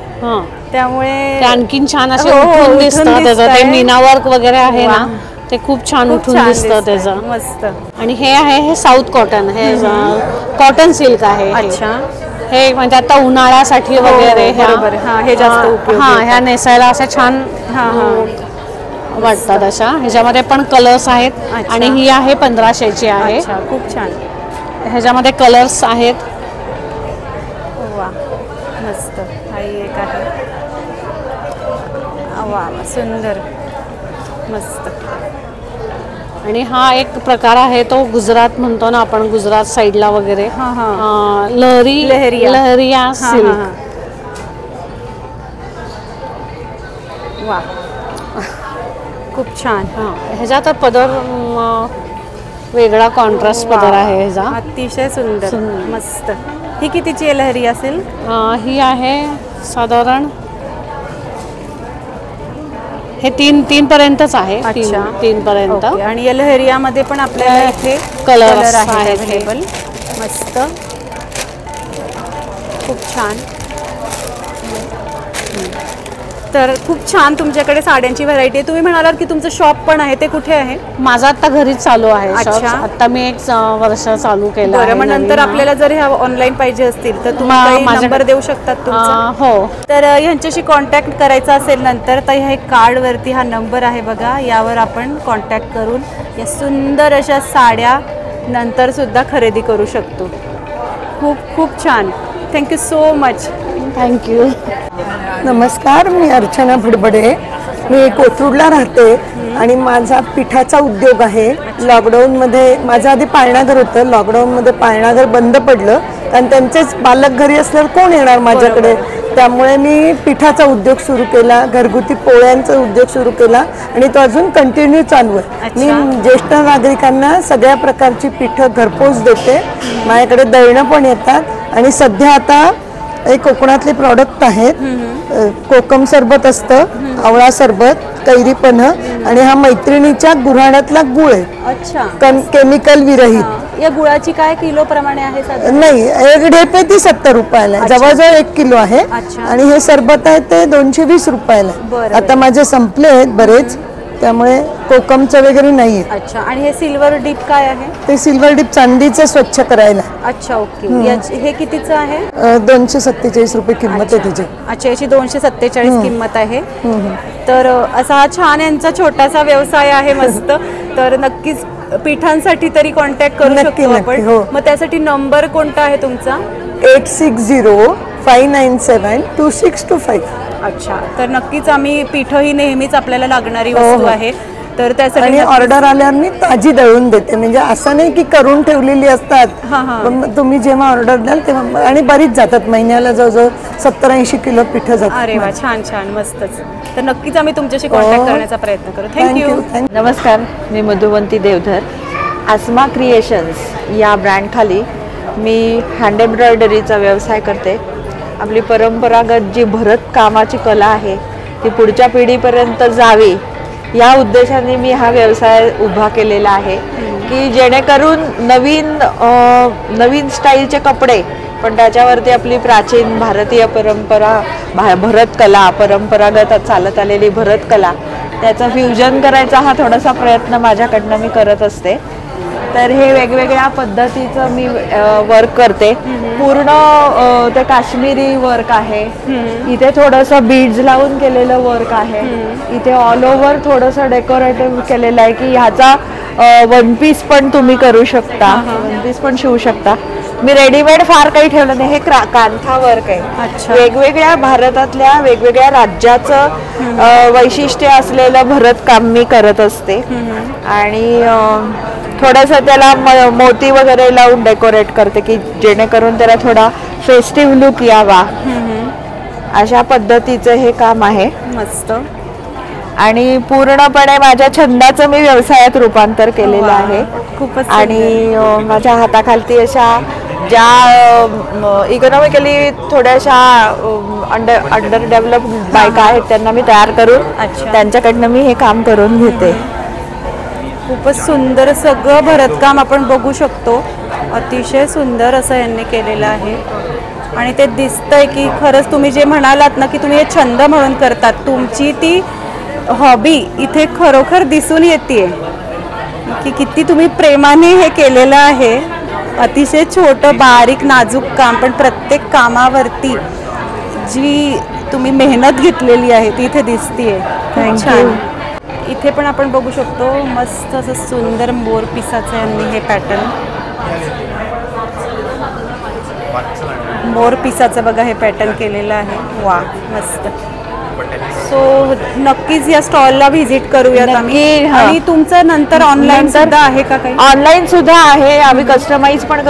त्यामुळे आणखीन छान असे उठून दिसतं. त्याचं ते मीना वर्क वगैरे आहे ना, ते खूप छान उठून दिसतं त्याचं. मस्त. आणि हे आहे, हे साऊथ कॉटन, हे कॉटन सिल्क आहे. अच्छा. हे म्हणजे आता उन्हाळ्यासाठी वगैरे हे जास्त उपयोग. ह्या नेसायला अशा छान वाटतात अशा. ह्याच्यामध्ये पण कलर्स आहेत. आणि ही आहे 1500ची आहे. खूप छान. ह्याच्यामध्ये कलर्स आहेत. वा, मस्त. हा एक आहे. वा, सुंदर, मस्त. आणि हा एक प्रकार आहे, तो गुजरात म्हणतो ना आपण, गुजरात साईडला वगैरे लहरिया सिल्क. वा, खूप छान. ह्याचा तर पदर वेगळा कॉन्ट्रास्ट पदर आहे ह्याचा. अतिशय सुंदर, मस्त. ही कितीची आहे लहरिया सिल्क? ही आहे साधारण हे 3 पर्यंतच आहे. 3 पर्यंत. आणि या लहरियामध्ये पण आपल्याला इथे कलर आहे अवेलेबल. मस्त, खूप छान. तर खूप छान तुमच्याकडे साड्यांची व्हरायटी आहे. तुम्ही म्हणालात की तुमचं शॉप पण आहे, ते कुठे आहे? माझं आता घरीच चालू आहे. आता मी 1 वर्ष चालू केलं. बरं, मग नंतर आपल्याला जर ह्या ऑनलाईन पाहिजे असतील तर तुम्ही नंबर देऊ शकतात तुमचा? हो. तर ह्यांच्याशी कॉन्टॅक्ट करायचा असेल नंतर, तर ह्या कार्डवरती हा नंबर आहे बघा, यावर आपण कॉन्टॅक्ट करून या सुंदर अशा साड्या नंतर सुद्धा खरेदी करू शकतो. खूप खूप छान. Thank you so much. थँक्यू. नमस्कार, मी अर्चना भडबडे. मी कोथरूडला राहते आणि माझा पिठाचा उद्योग आहे. लॉकडाऊनमध्ये माझं आधी पाळणाघर होतं. लॉकडाऊनमध्ये पाळणाघर बंद पडलं, कारण त्यांचेच बालक घरी असल्यावर कोण येणार माझ्याकडे. त्यामुळे मी पिठाचा उद्योग सुरू केला, घरगुती पोळ्यांचा उद्योग सुरू केला आणि तो अजून कंटिन्यू चालू आहे. मी ज्येष्ठ नागरिकांना सगळ्या प्रकारची पिठं घरपोच देते. माझ्याकडे दळणं पण येतात. आणि सध्या आता हे कोकणातले प्रॉडक्ट आहेत. कोकम सरबत असतं, आवळा सरबत, कैरी पन्ह आणि हा मैत्रिणीच्या गुऱ्हाणातला गुळ आहे. अच्छा. केमिकल विरहित. या गुळाची काय किलो प्रमाणे आहे? नाही, एक ढेप आहे ती 70 रुपयाला आहे. जवळजवळ 1 किलो आहे. आणि हे सरबत आहे ते 220 रुपयाला. आता माझे संपले आहेत बरेच, त्यामुळे कोकमचं वगैरे नाहीये. अच्छा. आणि हे सिल्वर डिप काय आहे? ते सिल्वर डिप चांदीचं स्वच्छ करायला. अच्छा, ओके. हे कितीचं आहे? 247 रुपये किंमत आहे त्याची. अच्छा, याची 247 किंमत आहे. तर असा हा छान यांचा छोटासा व्यवसाय आहे, मस्त. तर नक्कीच पिठांसाठी तरी कॉन्टॅक्ट करू शकतो आपण. मग त्यासाठी नंबर कोणता आहे तुमचा? 8605972625. अच्छा. तर नक्कीच आम्ही पिठं ही नेहमीच आपल्याला लागणारी वस्तू आहे. तर त्यासाठी आणि ऑर्डर आल्यावर मी ताजी दळून देते, म्हणजे असं नाही की करून ठेवलेली असतात, पण तुम्ही जेव्हा ऑर्डर द्याल तेव्हा, आणि बरीच जातात, महिन्याला जवळजवळ 70-80 किलो पीठ जातात. अरे वा, छान छान, मस्तच. तर नक्कीच आम्ही तुमच्याशी कॉन्टॅक्ट करण्याचा प्रयत्न करू. थँक्यू. नमस्कार, मी मधुवंती देवधर. आसमा क्रिएशन्स या ब्रँडखाली मी हँड एम्ब्रॉयडरीचा व्यवसाय करते. आपली परंपरागत जी भरत कामाची कला आहे ती पुढच्या पिढीपर्यंत जावी या उद्देशाने मी हा व्यवसाय उभा केलेला आहे, की जेणेकरून नवीन स्टाईलचे कपडे पण त्याच्यावरती आपली प्राचीन भारतीय परंपरा, भरत कला, परंपरागत चालत आलेली भरत कला, त्याचं फ्युजन करायचा हा थोडासा प्रयत्न माझ्याकडनं मी करत असते. तर हे वेगवेगळ्या पद्धतीचं मी वर्क करते. पूर्ण ते काश्मीरी वर्क आहे, इथे थोडंसं बीड्स लावून केलेलं वर्क आहे, इथे ऑल ओव्हर थोडंसं डेकोरेटिव्ह केलेलं आहे, की ह्याचा वन पीस पण तुम्ही करू शकता, वन पीस पण शिवू शकता. मी रेडीमेड फार काही ठेवलं नाही, हे कांथा वर्क आहे. वेगवेगळ्या भारतातल्या वेगवेगळ्या राज्याचं वैशिष्ट्य असलेलं भरत काम मी करत असते आणि थोडंसं त्याला मोती वगैरे लावून डेकोरेट करते, की जेणेकरून त्याला थोडा फेस्टिव्ह लुक यावा. अशा पद्धतीचं हे काम आहे. मस्त. आणि पूर्णपणे माझ्या छंदाचं मी व्यवसायात रूपांतर केलेलं आहे. खूपच. आणि माझ्या हाताखालती अशा ज्या इकॉनॉमिकली थोड्याशा अंडर डेव्हलप्ड बायका आहेत त्यांना मी तयार करून त्यांच्याकडनं मी हे काम करून घेते. खूपच सुंदर सगळं भरतकाम आपण बघू शकतो. अतिशय सुंदर असं यांनी केलेलं आहे आणि ते दिसतंय की खरंच तुम्ही जे म्हणालात ना की तुम्ही हे छंद म्हणून करतात, तुमची ती हॉबी इथे खरोखर दिसून येते की किती तुम्ही प्रेमाने हे केलेलं आहे. अतिशय छोटं बारीक नाजूक काम, पण प्रत्येक कामावरती जी तुम्ही मेहनत घेतलेली आहे ती इथे दिसतीये. थँक्यू. इथे पण आपण बघू शकतो मस्त असं सुंदर मोर पिसाचं यांनी हे पॅटर्न, मोर पिसाचं बघा हे पॅटर्न केलेलं आहे. वा, मस्त. सो नक्कीच या स्टॉलला व्हिजिट करूयात आम्ही. आणि तुमचं नंतर ऑनलाईन सुद्धा आहे का काही? ऑनलाईन सुद्धा आहे, आम्ही कस्टमाइज पण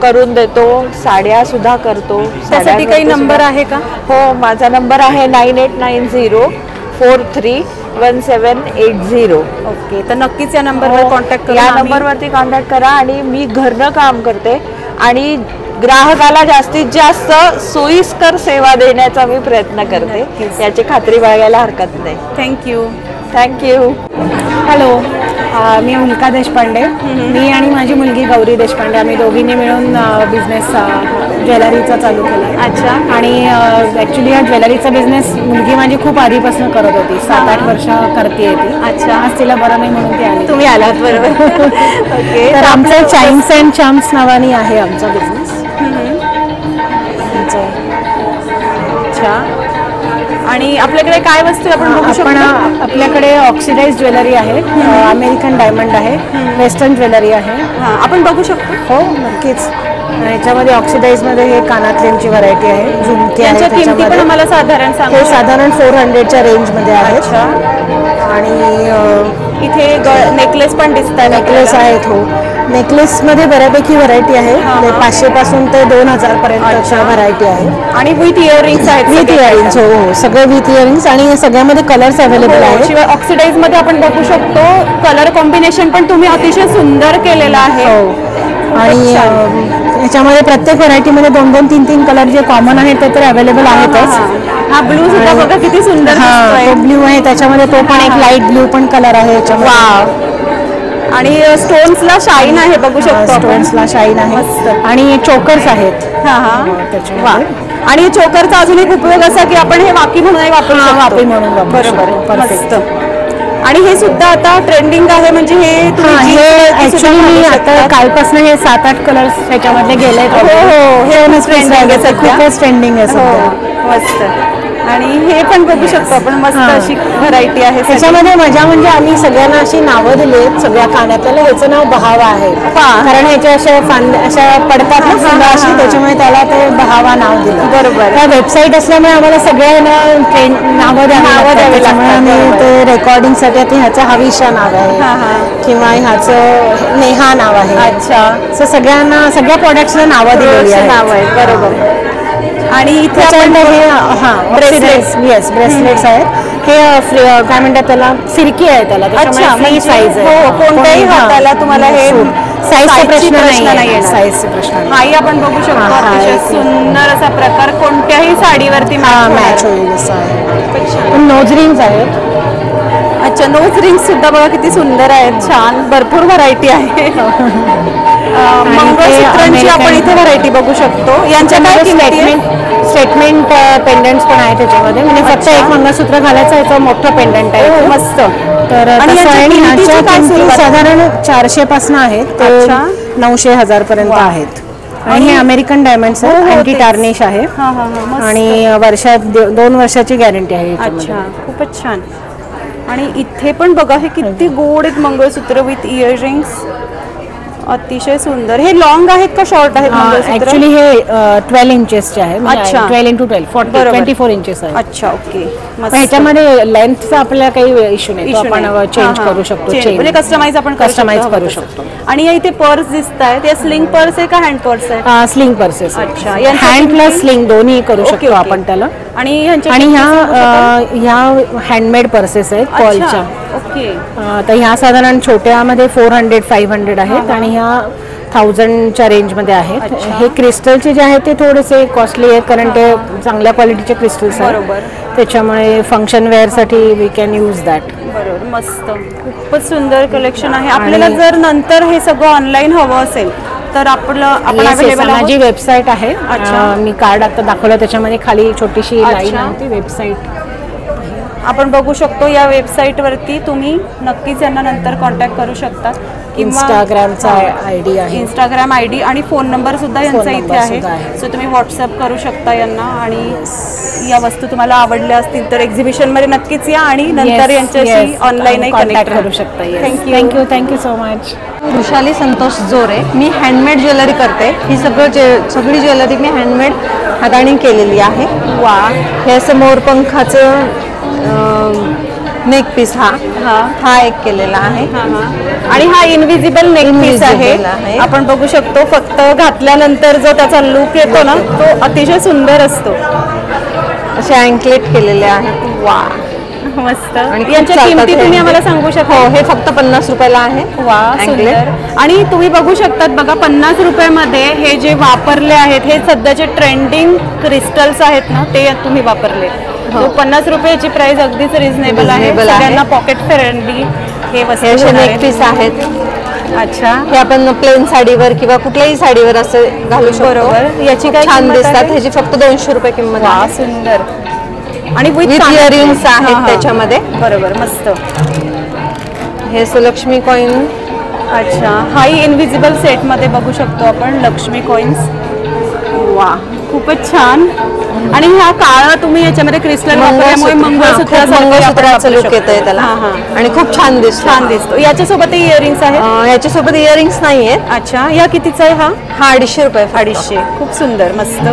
करून देतो, साड्या सुद्धा करतो. त्यासाठी काही नंबर आहे का? हो, माझा नंबर आहे 9890431780. ओके, तर नक्कीच या नंबरवर कॉन्टॅक्ट करा. या नंबरवरती कॉन्टॅक्ट करा. आणि मी घरनं काम करते आणि ग्राहकाला जास्तीत जास्त सोयीस्कर सेवा देण्याचा मी प्रयत्न करते, याची खात्री बाळगायला हरकत नाही. थँक्यू. हॅलो, मी उल्का देशपांडे. मी आणि माझी मुलगी गौरी देशपांडे आम्ही दोघींनी मिळून बिझनेस ज्वेलरीचा चालू केला आहे. अच्छा. आणि ॲक्च्युली हा ज्वेलरीचा बिझनेस मुलगी माझी खूप आधीपासून करत होती, 7-8 वर्ष करते ती. अच्छा. आज तिला बरं नाही म्हणून ती आली. तुम्ही आलात, बरोबर. ओके. तर आमचं चाइम्स अँड चाम्स नावाने आहे आमचा बिझनेस. अच्छा. आणि आपल्याकडे काय वस्तू आपण बघू शकतो? आपल्याकडे ऑक्सिडाइज ज्वेलरी आहे, अमेरिकन डायमंड आहे, वेस्टर्न ज्वेलरी आहे. आपण बघू शकतो. हो, नक्कीच. याच्यामध्ये ऑक्सिडाइजमध्ये हे कानातल्यांची व्हरायटी आहे, झुमके आहे. किंमती पण मला साधारण सांगा. हे साधारण 400च्या रेंजमध्ये आहेत. आणि इथे नेकलेस पण दिसतात. नेकलेस आहेत. हो, नेकलेसमध्ये बऱ्यापैकी व्हरायटी आहे. 500 पासून ते 2000 पर्यंतच्या व्हरायटी आहे. आणि विथ इयरिंग्स आहेत. With earrings. हो, सगळे विथ इयरिंग्स. आणि सगळ्यामध्ये कलर्स अवेलेबल आहेत. शिवाय ऑक्सिडाइज मध्ये आपण बघू शकतो कलर कॉम्बिनेशन पण तुम्ही अतिशय सुंदर केलेलं आहे. आणि याच्यामध्ये प्रत्येक व्हरायटीमध्ये 2-2, 3-3 कलर जे कॉमन आहेत ते तर अवेलेबल आहेतच. हा ब्लू सुद्धा बघा किती सुंदर दिसतोय. ब्ल्यू आहे, त्याच्यामध्ये तो पण एक लाईट ब्ल्यू पण कलर आहे याच्यामध्ये. आणि स्टोन्सला शाईन आहे, बघू शकतो. स्टोन्सला शाईन आहे. आणि चोकर्स आहेत. आणि चोकरचा अजून एक उपयोग असा की आपण हे वाकी म्हणून वापरू शकतो. वापी म्हणून. बरोबर, मस्त. आणि हे सुद्धा आता ट्रेंडिंग आहे, म्हणजे हे ऍक्च्युली मी आता कालपासून हे 7-8 कलर्स ह्याच्यामध्ये गेले. हो, हे खूपच ट्रेंडिंग आहे सध्या. खूपच ट्रेंडिंग आहे सध्या. मस्त. आणि हे पण बघू शकतो आपण, मस्त अशी व्हरायटी आहे. त्याच्यामध्ये मजा म्हणजे आम्ही सगळ्यांना अशी नावं दिली आहेत सगळ्या कानातल्याला. ह्याचं नाव बहावा आहे, कारण ह्याच्या अशा पडतात ना फुलं अशी, त्याच्यामुळे त्याला ते बहावा नाव दिलं. बरोबर. त्या वेबसाईट असल्यामुळे आम्हाला सगळ्यांना नावं द्यावी त्याच्यामुळे आम्ही ते रेकॉर्डिंगसाठी आता ह्याचं हविषा नाव आहे किंवा ह्याचं नेहा नाव आहे. अच्छा. सगळ्यांना सगळ्या प्रोडक्ट्सला नावं दिलेली आहेत. बरोबर. आणि इथे ब्रेसलेट्स आहेत. हे काय म्हणतात त्याला, फिरकी आहे त्याला, त्याच्यामुळे साईज आहे. कोणत्याही हाताला तुम्हाला हे साईजचा प्रश्न नाही. साईजचा प्रश्न हाही आपण बघू शकतो. अतिशय सुंदर असा प्रकार, कोणत्याही साडीवरती मॅच होईल असं आहे. नोज रिंग्स आहेत. अच्छा, नोज रिंग्स सुद्धा बघा किती सुंदर आहेत, छान, भरपूर व्हरायटी आहे. मंगळसूत्रांची आपण इथे व्हरायटी बघू शकतो. यांच्या काय स्टेटमेंट पेंडंट्स पण आहे त्याच्यामध्ये, म्हणजे फक्त एक मंगळसूत्र घालायचं, याचं मोठं पेंडंट आहे. मस्त. तर साधारण 400 पासून आहेत तर 900-1000 पर्यंत आहेत. आणि हे अमेरिकन डायमंड्स आहेत, अँटी टार्निश आहे आणि 2 वर्षाची गॅरंटी आहे. अच्छा, खूपच छान. आणि इथे पण बघा, हे किती गोड आहेत मंगळसूत्र विथ इयरिंग्स, अतिशय सुंदर. हे लॉंग आहेत का शॉर्ट आहेत? ऍक्च्युली हे 12 इंचेसचे आहे. अच्छा, 12 into 12 24 इंचेस आहे. अच्छा, ओके. ह्याच्यामध्ये लेंथचा आपल्याला काही इश्यू नाही, आपण चेंज करू शकतो, म्हणजे कस्टमाइज करू शकतो. आणि इथे पर्स दिसत आहेत, या स्लिंग पर्स आहे का हँड पर्स आहे? Sling purses. अच्छा, हँड प्लस स्लिंग दोन्ही करू शकतो आपण त्याला. आणि ह्या हँडमेड पर्सेस आहेत पॉलच्या. ओके. तर ह्या साधारण छोट्यामध्ये 400-500 आहेत आणि ह्या 1000च्या रेंजमध्ये आहेत. हे क्रिस्टलचे जे आहेत ते थोडेसे कॉस्टली आहेत, कारण ते चांगल्या क्वालिटीचे क्रिस्टल्स आहेत. बरोबर. त्याच्यामुळे फंक्शन वेअरसाठी वी कॅन यूज दॅट. बरोबर. मस्त, खूपच सुंदर कलेक्शन आहे. आपल्याला जर नंतर हे सगळं ऑनलाईन हवं असेल तर आपण अवेलेबल. माझी वेबसाईट आहे, मी कार्ड आता दाखवलं, त्याच्यामध्ये खाली छोटीशी लाईन आहे, ती वेबसाईट आपण बघू शकतो. या वेबसाईटवरती तुम्ही नक्कीच यांना नंतर कॉन्टॅक्ट करू शकता. इंस्टाग्रामचा आयडी आहे, इंस्टाग्राम आयडी आणि फोन नंबर सुद्धा यांचा इथे आहे. सो तुम्ही व्हॉट्सअप करू शकता यांना. आणि या वस्तू तुम्हाला आवडल्या असतील तर एक्झिबिशन मध्ये नक्कीच या आणि नंतर यांच्याशी ऑनलाईनही कनेक्ट करू शकता. Thank you so much. Vrushali Santosh जोरे. मी हँडमेड ज्वेलरी करते. ही सगळी ज्वेलरी मी हँडमेड हाताने केलेली आहे. वा. हे असं मोरपंखाचं नेक पीस हा एक केलेला आहे. आणि हा इनविजिबल नेक पीस आहे, आपण बघू शकतो. फक्त घातल्यानंतर जो त्याचा लुक येतो ना, तो अतिशय सुंदर असतो. असे अँकलेट केलेले आहेत. वा, मस्त. यांच्या किमती तुम्ही आम्हाला सांगू शकता? हो, हे फक्त 50 रुपयाला आहे. वा, सुंदर. आणि तुम्ही बघू शकतात बघा, 50 रुपयामध्ये हे जे वापरले आहेत, हे सध्याचे ट्रेंडिंग क्रिस्टल्स आहेत ना, ते तुम्ही वापरले. 50 रुपयाची प्राइस अगदीच रिझनेबल आहे. सगळ्यांना पॉकेट फ्रेंडली हे वस्तू नेक पीस आहेत. अच्छा, हे आपण प्लेन साडीवर किंवा कुठल्याही साडीवर असं घालू शकतो. बरोबर. याची काय छान दिसतात. ह्याची फक्त 200 रुपये किंमत आहे. सुंदर. आणि विथ इयरिंग्स आहेत त्याच्यामध्ये. बरोबर, मस्त. हे लक्ष्मी कॉइन. अच्छा, हाही इनविजिबल सेट मध्ये बघू शकतो आपण लक्ष्मी कॉइन्स. वा, खूपच छान. आणि हा काळा तुम्ही याच्यामध्ये क्रिस्टल वापरल्यामुळे मंगळसूत्राचं लुक येतंय त्याला आणि खूप छान दिसतो. याच्यासोबत इयरिंग्स आहेत? याच्यासोबत इयरिंग्स नाही आहेत. अच्छा, या कितीचा आहे हा? 250 रुपये. 250. खूप सुंदर, मस्त.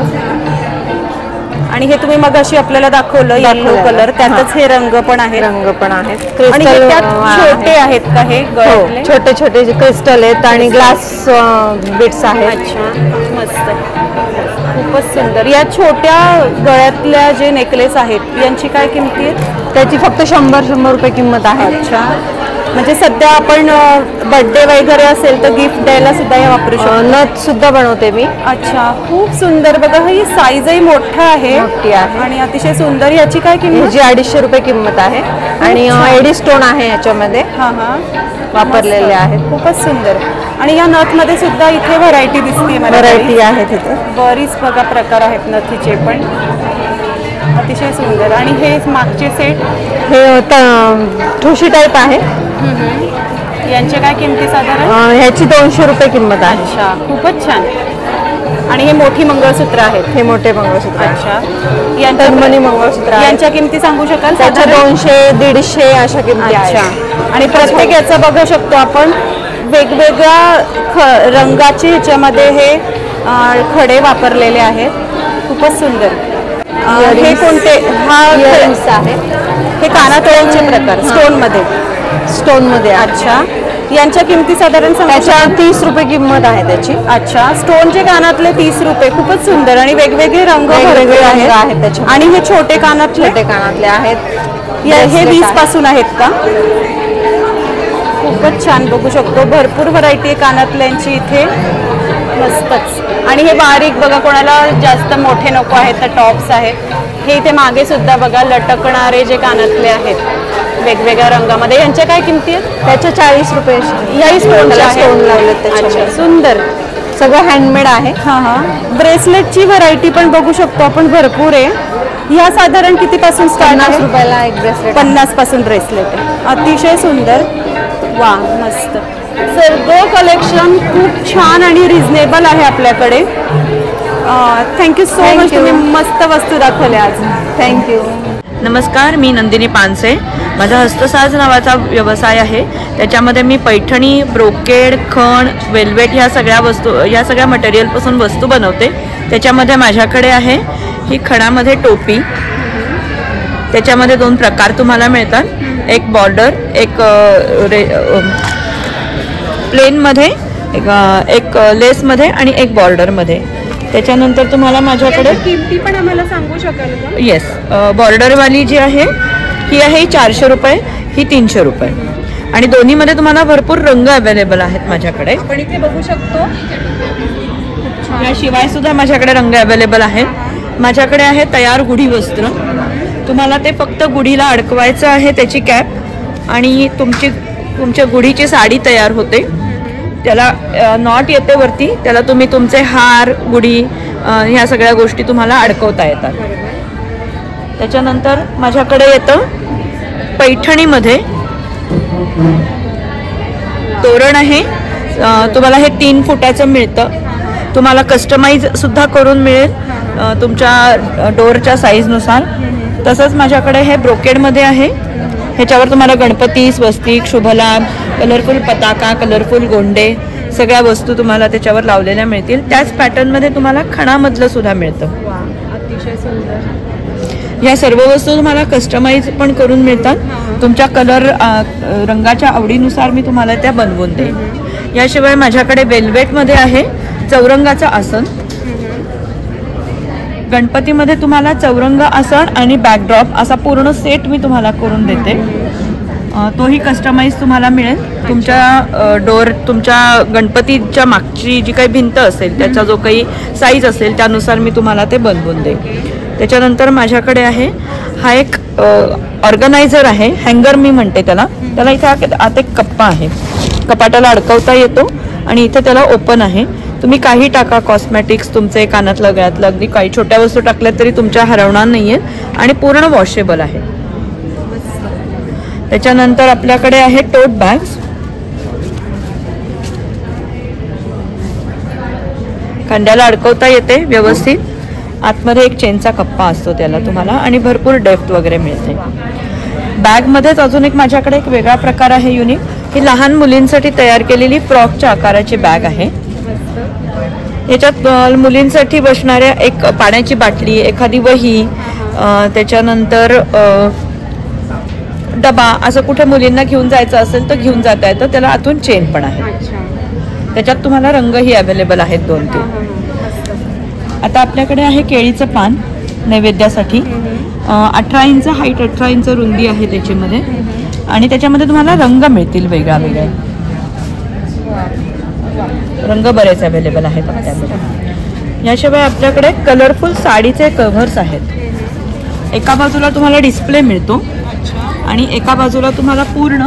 आणि हे तुम्ही मग अशी आपल्याला दाखवलं येलो कलर, त्यातच हे रंग पण आहेत. आणि छोटे आहेत का हे? छोटे छोटे क्रिस्टल आहेत आणि ग्लास बिट्स आहेत. अच्छा, मस्त, खूपच सुंदर. या छोट्या गळ्यातल्या जे नेकलेस आहेत यांची काय किंमती आहे? त्याची फक्त 100 रुपये किंमत आहे. अच्छा, म्हणजे सध्या आपण बर्थडे वगैरे असेल तर गिफ्ट द्यायला सुद्धा हे वापरू शकतो. नथ सुद्धा बनवते मी. अच्छा, खूप सुंदर. बघा, ही साईजही मोठी आहे आणि अतिशय सुंदर. याची काय किंमत? याची 250 रुपये किंमत आहे. आणि एडी स्टोन आहे याच्यामध्ये वापरलेले आहेत. खूपच सुंदर. आणि या नथ मध्ये सुद्धा इथे व्हरायटी दिसते. व्हरायटी आहे तिथे बरीच बघा प्रकार आहेत नथीचे पण. अतिशय सुंदर. आणि हे मागचे सेट हे ठुशी टाईप आहे. यांचे काय किमती साधारण? ह्याची 200 रुपये किंमत आहे. अच्छा, खूपच छान. आणि हे मोठी मंगळसूत्र आहेत. हे मोठे मंगळसूत्र. अच्छा. तन्मणी मंगळसूत्र. यांच्या किमती सांगू शकाल? त्याच्या 200-150 अशा किमती आहेत. आणि प्रत्येक याचं बघू शकतो आपण वेगवेगळ्या रंगाचे ह्याच्यामध्ये हे खडे वापरलेले आहेत. खूपच सुंदर. हे कोणते? हा इयरिंग्स आहे. हे कानातळ्यांचे प्रकार स्टोन मध्ये. अच्छा. यांच्या किमती साधारण त्याच्या 30 रुपये किंमत आहे त्याची. अच्छा. स्टोनचे कानातले 30 रुपये. खूपच सुंदर आणि वेगवेगळे रंग वेगवेगळे आहेत त्याचे. आणि हे छोटे कानातले आहेत. हे 20 पासून आहेत का? खूपच छान बघू शकतो. भरपूर व्हरायटी आहे कानातल्यांची इथे. मस्तच. आणि हे बारीक बघा, कोणाला जास्त मोठे नको आहेत तर टॉप्स आहेत. हे इथे मागे सुद्धा बघा लटकणारे जे कानातले आहेत वेगवेगळ्या रंगामध्ये. यांच्या काय किमती आहेत? त्याच्या 40 रुपये. याही स्टोन लावलेत त्याच्या. सुंदर. सगळं हँडमेड आहे. ब्रेसलेटची व्हरायटी पण बघू शकतो आपण, भरपूर आहे. ह्या साधारण कितीपासून स्टार्ट? 50 रुपयाला एक ब्रेसलेट. 50 पासून ब्रेसलेट आहे. अतिशय सुंदर. वा, मस्त. सगळं कलेक्शन खूप छान आणि रिझनेबल आहे आपल्याकडे. Thank you so much. तुम्ही मस्त वस्तू दाखवल्या आज. थँक्यू. नमस्कार, मी नंदिनी पानसे. माझा हस्तसाज नावाचा व्यवसाय आहे. त्याच्यामध्ये मी पैठणी, ब्रोकेड, खण, वेल्वेट ह्या सगळ्या मटेरियलपासून वस्तू बनवते. त्याच्यामध्ये माझ्याकडे आहे ही खणामध्ये टोपी. त्याच्यामध्ये 2 प्रकार तुम्हाला मिळतात. एक बॉर्डर, एक प्लेनमध्ये, एक लेसमध्ये आणि एक बॉर्डरमध्ये. त्याच्यानंतर तुम्हाला माझ्याकडे किमती पण आम्हाला सांगू शकाल का? येस. बॉर्डरवाली जी आहे ही आहे 400 रुपये, ही 300 रुपये. आणि दोन्हीमध्ये तुम्हाला भरपूर रंग अवेलेबल आहेत माझ्याकडे. आपण इथे बघू शकतो. याशिवाय सुद्धा माझ्याकडे रंग अवेलेबल आहेत. माझ्याकडे आहे तयार गुढी वस्त्र. तुम्हाला ते फक्त गुढीला अडकवायचं आहे, त्याची कॅप, आणि तुमच्या गुढीची साडी तयार होते. त्याला नॉट येते वरती, त्याला तुम्ही तुमचे हार, गुढी ह्या सगळ्या गोष्टी तुम्हाला अडकवता येतात. त्याच्यानंतर माझ्याकडे येतं पैठणीमध्ये तोरण आहे. तुम्हाला हे 3 फुटाचं मिळतं. तुम्हाला कस्टमाइज सुद्धा करून मिळेल तुमच्या डोरच्या साईजनुसार. तसंच माझ्याकडे हे ब्रोकेडमध्ये आहे. ह्याच्यावर तुम्हाला गणपती, स्वस्तिक, शुभलाभ, कलरफुल पताका, कलरफुल गोंडे सगळ्या वस्तू तुम्हाला त्याच्यावर लावलेल्या मिळतील. त्याच पॅटर्नमध्ये तुम्हाला खणामधलं सुद्धा मिळतं. अतिशय सुंदर. या सर्व वस्तू तुम्हाला कस्टमाइज पण करून मिळतात. तुमच्या रंगाच्या आवडीनुसार मी तुम्हाला त्या बनवून देईन. याशिवाय माझ्याकडे वेल्वेटमध्ये आहे चौरंगाचं आसन. गणपतीमध्ये तुम्हाला चौरंग आसन आणि बॅकड्रॉप असा पूर्ण सेट मी तुम्हाला करून देते. तोही कस्टमाइज तुम्हाला मिळेल. तुमच्या गणपतीच्या मागची जी काही भिंत असेल, त्याचा जो काही साईज असेल त्यानुसार मी तुम्हाला ते बनवून देईन. त्याच्यानंतर माझ्याकडे आहे हा एक ऑर्गनायझर आहे, हँगर मी म्हणते त्याला. इथे आत एक कप्पा आहे, कपाटाला अडकवता येतो आणि इथे त्याला ओपन आहे. तुम्ही काही टाका, कॉस्मॅटिक्स, तुमचे कानातलं, गळ्यातलं, अगदी काही छोट्या वस्तू टाकल्या तरी तुमच्या हरवणार नाही आहेत आणि पूर्ण वॉशेबल आहे. त्याच्यानंतर आपल्याकडे आहे टोट बॅग्स. खांद्याला अडकवता येते व्यवस्थित. आतमध्ये एक चेनचा कप्पा असतो त्याला तुम्हाला, आणि भरपूर डेप्थ वगैरे मिळते. बॅगमध्येच अजून एक माझ्याकडे एक वेगळा प्रकार आहे युनिक. ही लहान मुलींसाठी तयार केलेली फ्रॉकच्या आकाराची बॅग आहे. याच्यात मुलींसाठी बसणाऱ्या एक पाण्याची बाटली, एखादी वही, त्याच्यानंतर डबा, असं कुठे मुलींना घेऊन जायचं असेल तर घेऊन जाता येतं. त्याला आतून चेन पण आहे. त्याच्यात तुम्हाला रंगही अवेलेबल आहेत 2-3. आता आपल्याकडे आहे केळीचं पान नैवेद्यासाठी. 18 इंच हाईट, 18 इंच रुंदी आहे त्याच्यामध्ये, आणि त्याच्यामध्ये तुम्हाला रंग मिळतील वेगळा वेगळे. रंग बरेच अवेलेबल आहेत आपल्याकडे. याशिवाय आपल्याकडे कलरफुल साडीचे कव्हर्स आहेत. एका बाजूला तुम्हाला डिस्प्ले मिळतो आणि एका बाजूला तुम्हाला पूर्ण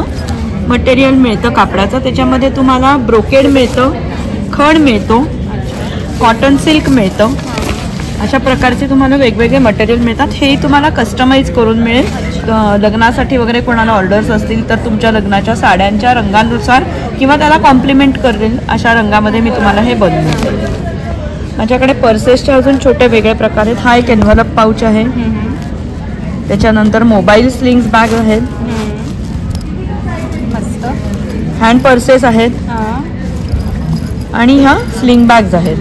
मटेरियल मिळतं कापडाचं. त्याच्यामध्ये तुम्हाला ब्रोकेड मिळतं, खण मिळतो, कॉटन सिल्क मिळतं. अशा प्रकारचे तुम्हाला वेगवेगळे मटेरियल मिळतात. हेही तुम्हाला कस्टमाइज करून मिळेल. लग्नासाठी वगैरे कोणाला ऑर्डर्स असतील तर तुमच्या लग्नाच्या साड्यांच्या रंगानुसार किंवा त्याला कॉम्प्लिमेंट करेल अशा रंगामध्ये मी तुम्हाला हे बनवून देईन. माझ्याकडे पर्सेसचे अजून छोटे वेगळे प्रकार आहेत. हा एक एन्व्हलप पाऊच आहे. त्याच्यानंतर मोबाईल स्लिंग्स बॅग आहेत. हँड पर्सेस आहेत आणि ह्या स्लिंग बॅग्स आहेत.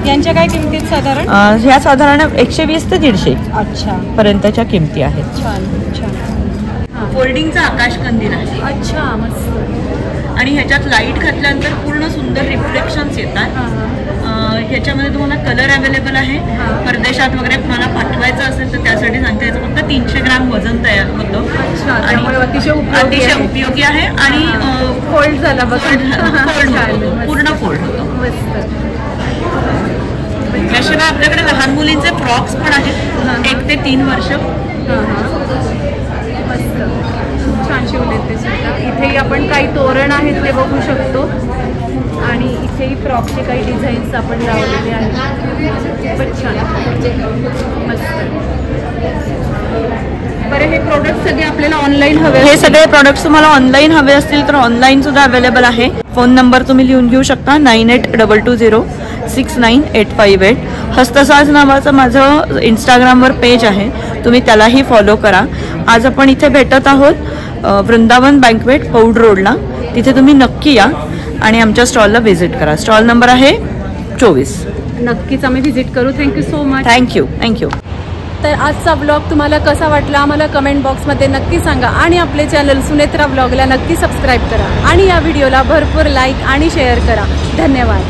यांच्या काय किमतीत साधारण? ह्या साधारण 120 ते 150 अच्छा पर्यंतच्या किमती आहेत. छान छान. फोल्डिंगचा आकाश कंदील आहे. अच्छा मस्त. आणि ह्याच्यात लाईट घातल्यानंतर पूर्ण सुंदर रिफ्लेक्शन्स येतात. ह्याच्यामध्ये तुम्हाला कलर अवेलेबल आहे. परदेशात वगैरे तुम्हाला पाठवायचं असेल तर त्यासाठी सांगता याचं फक्त 300 ग्राम वजन तयार होतं. आणि अतिशय उपयोगी आहे आणि फोल्ड झाला पूर्ण फोल्ड होतो. त्याशिवाय आपल्याकडे लहान मुलींचे फ्रॉक्स पण आहेत 1 ते 3 वर्ष. मस्त छान शिवले ते सुद्धा. इथेही आपण काही तोरण आहेत ते बघू शकतो आणि इथेही फ्रॉकचे काही डिझाईन्स आपण लावलेले आहेत. खूपच छान मस्त. बरं हे प्रोडक्ट सगळे आपल्याला ऑनलाईन हवे? हे सगळे प्रोडक्ट्स तुम्हाला ऑनलाईन हवे असतील तर ऑनलाईन सुद्धा अवेलेबल आहे. फोन नंबर तुम्ही लिहून घेऊ शकता 9822069858. हस्तसाज नावाचं माझं इंस्टाग्रामवर पेज आहे, तुम्ही त्यालाही फॉलो करा. आज आपण इथे भेटत आहोत वृंदावन बँकवेट पौड रोडला. तिथे तुम्ही नक्की या आणि आमच्या स्टॉलला व्हिजिट करा. स्टॉल नंबर आहे 24. नक्कीच आम्ही व्हिजिट करू. Thank you so much. थँक्यू. तर आजचा ब्लॉग तुम्हाला कसा वाटला आम्हाला कमेंट बॉक्समध्ये नक्की सांगा आणि आपले चॅनल सुनेत्रा ब्लॉगला नक्की सबस्क्राईब करा आणि या व्हिडिओला भरपूर लाईक आणि शेअर करा. धन्यवाद.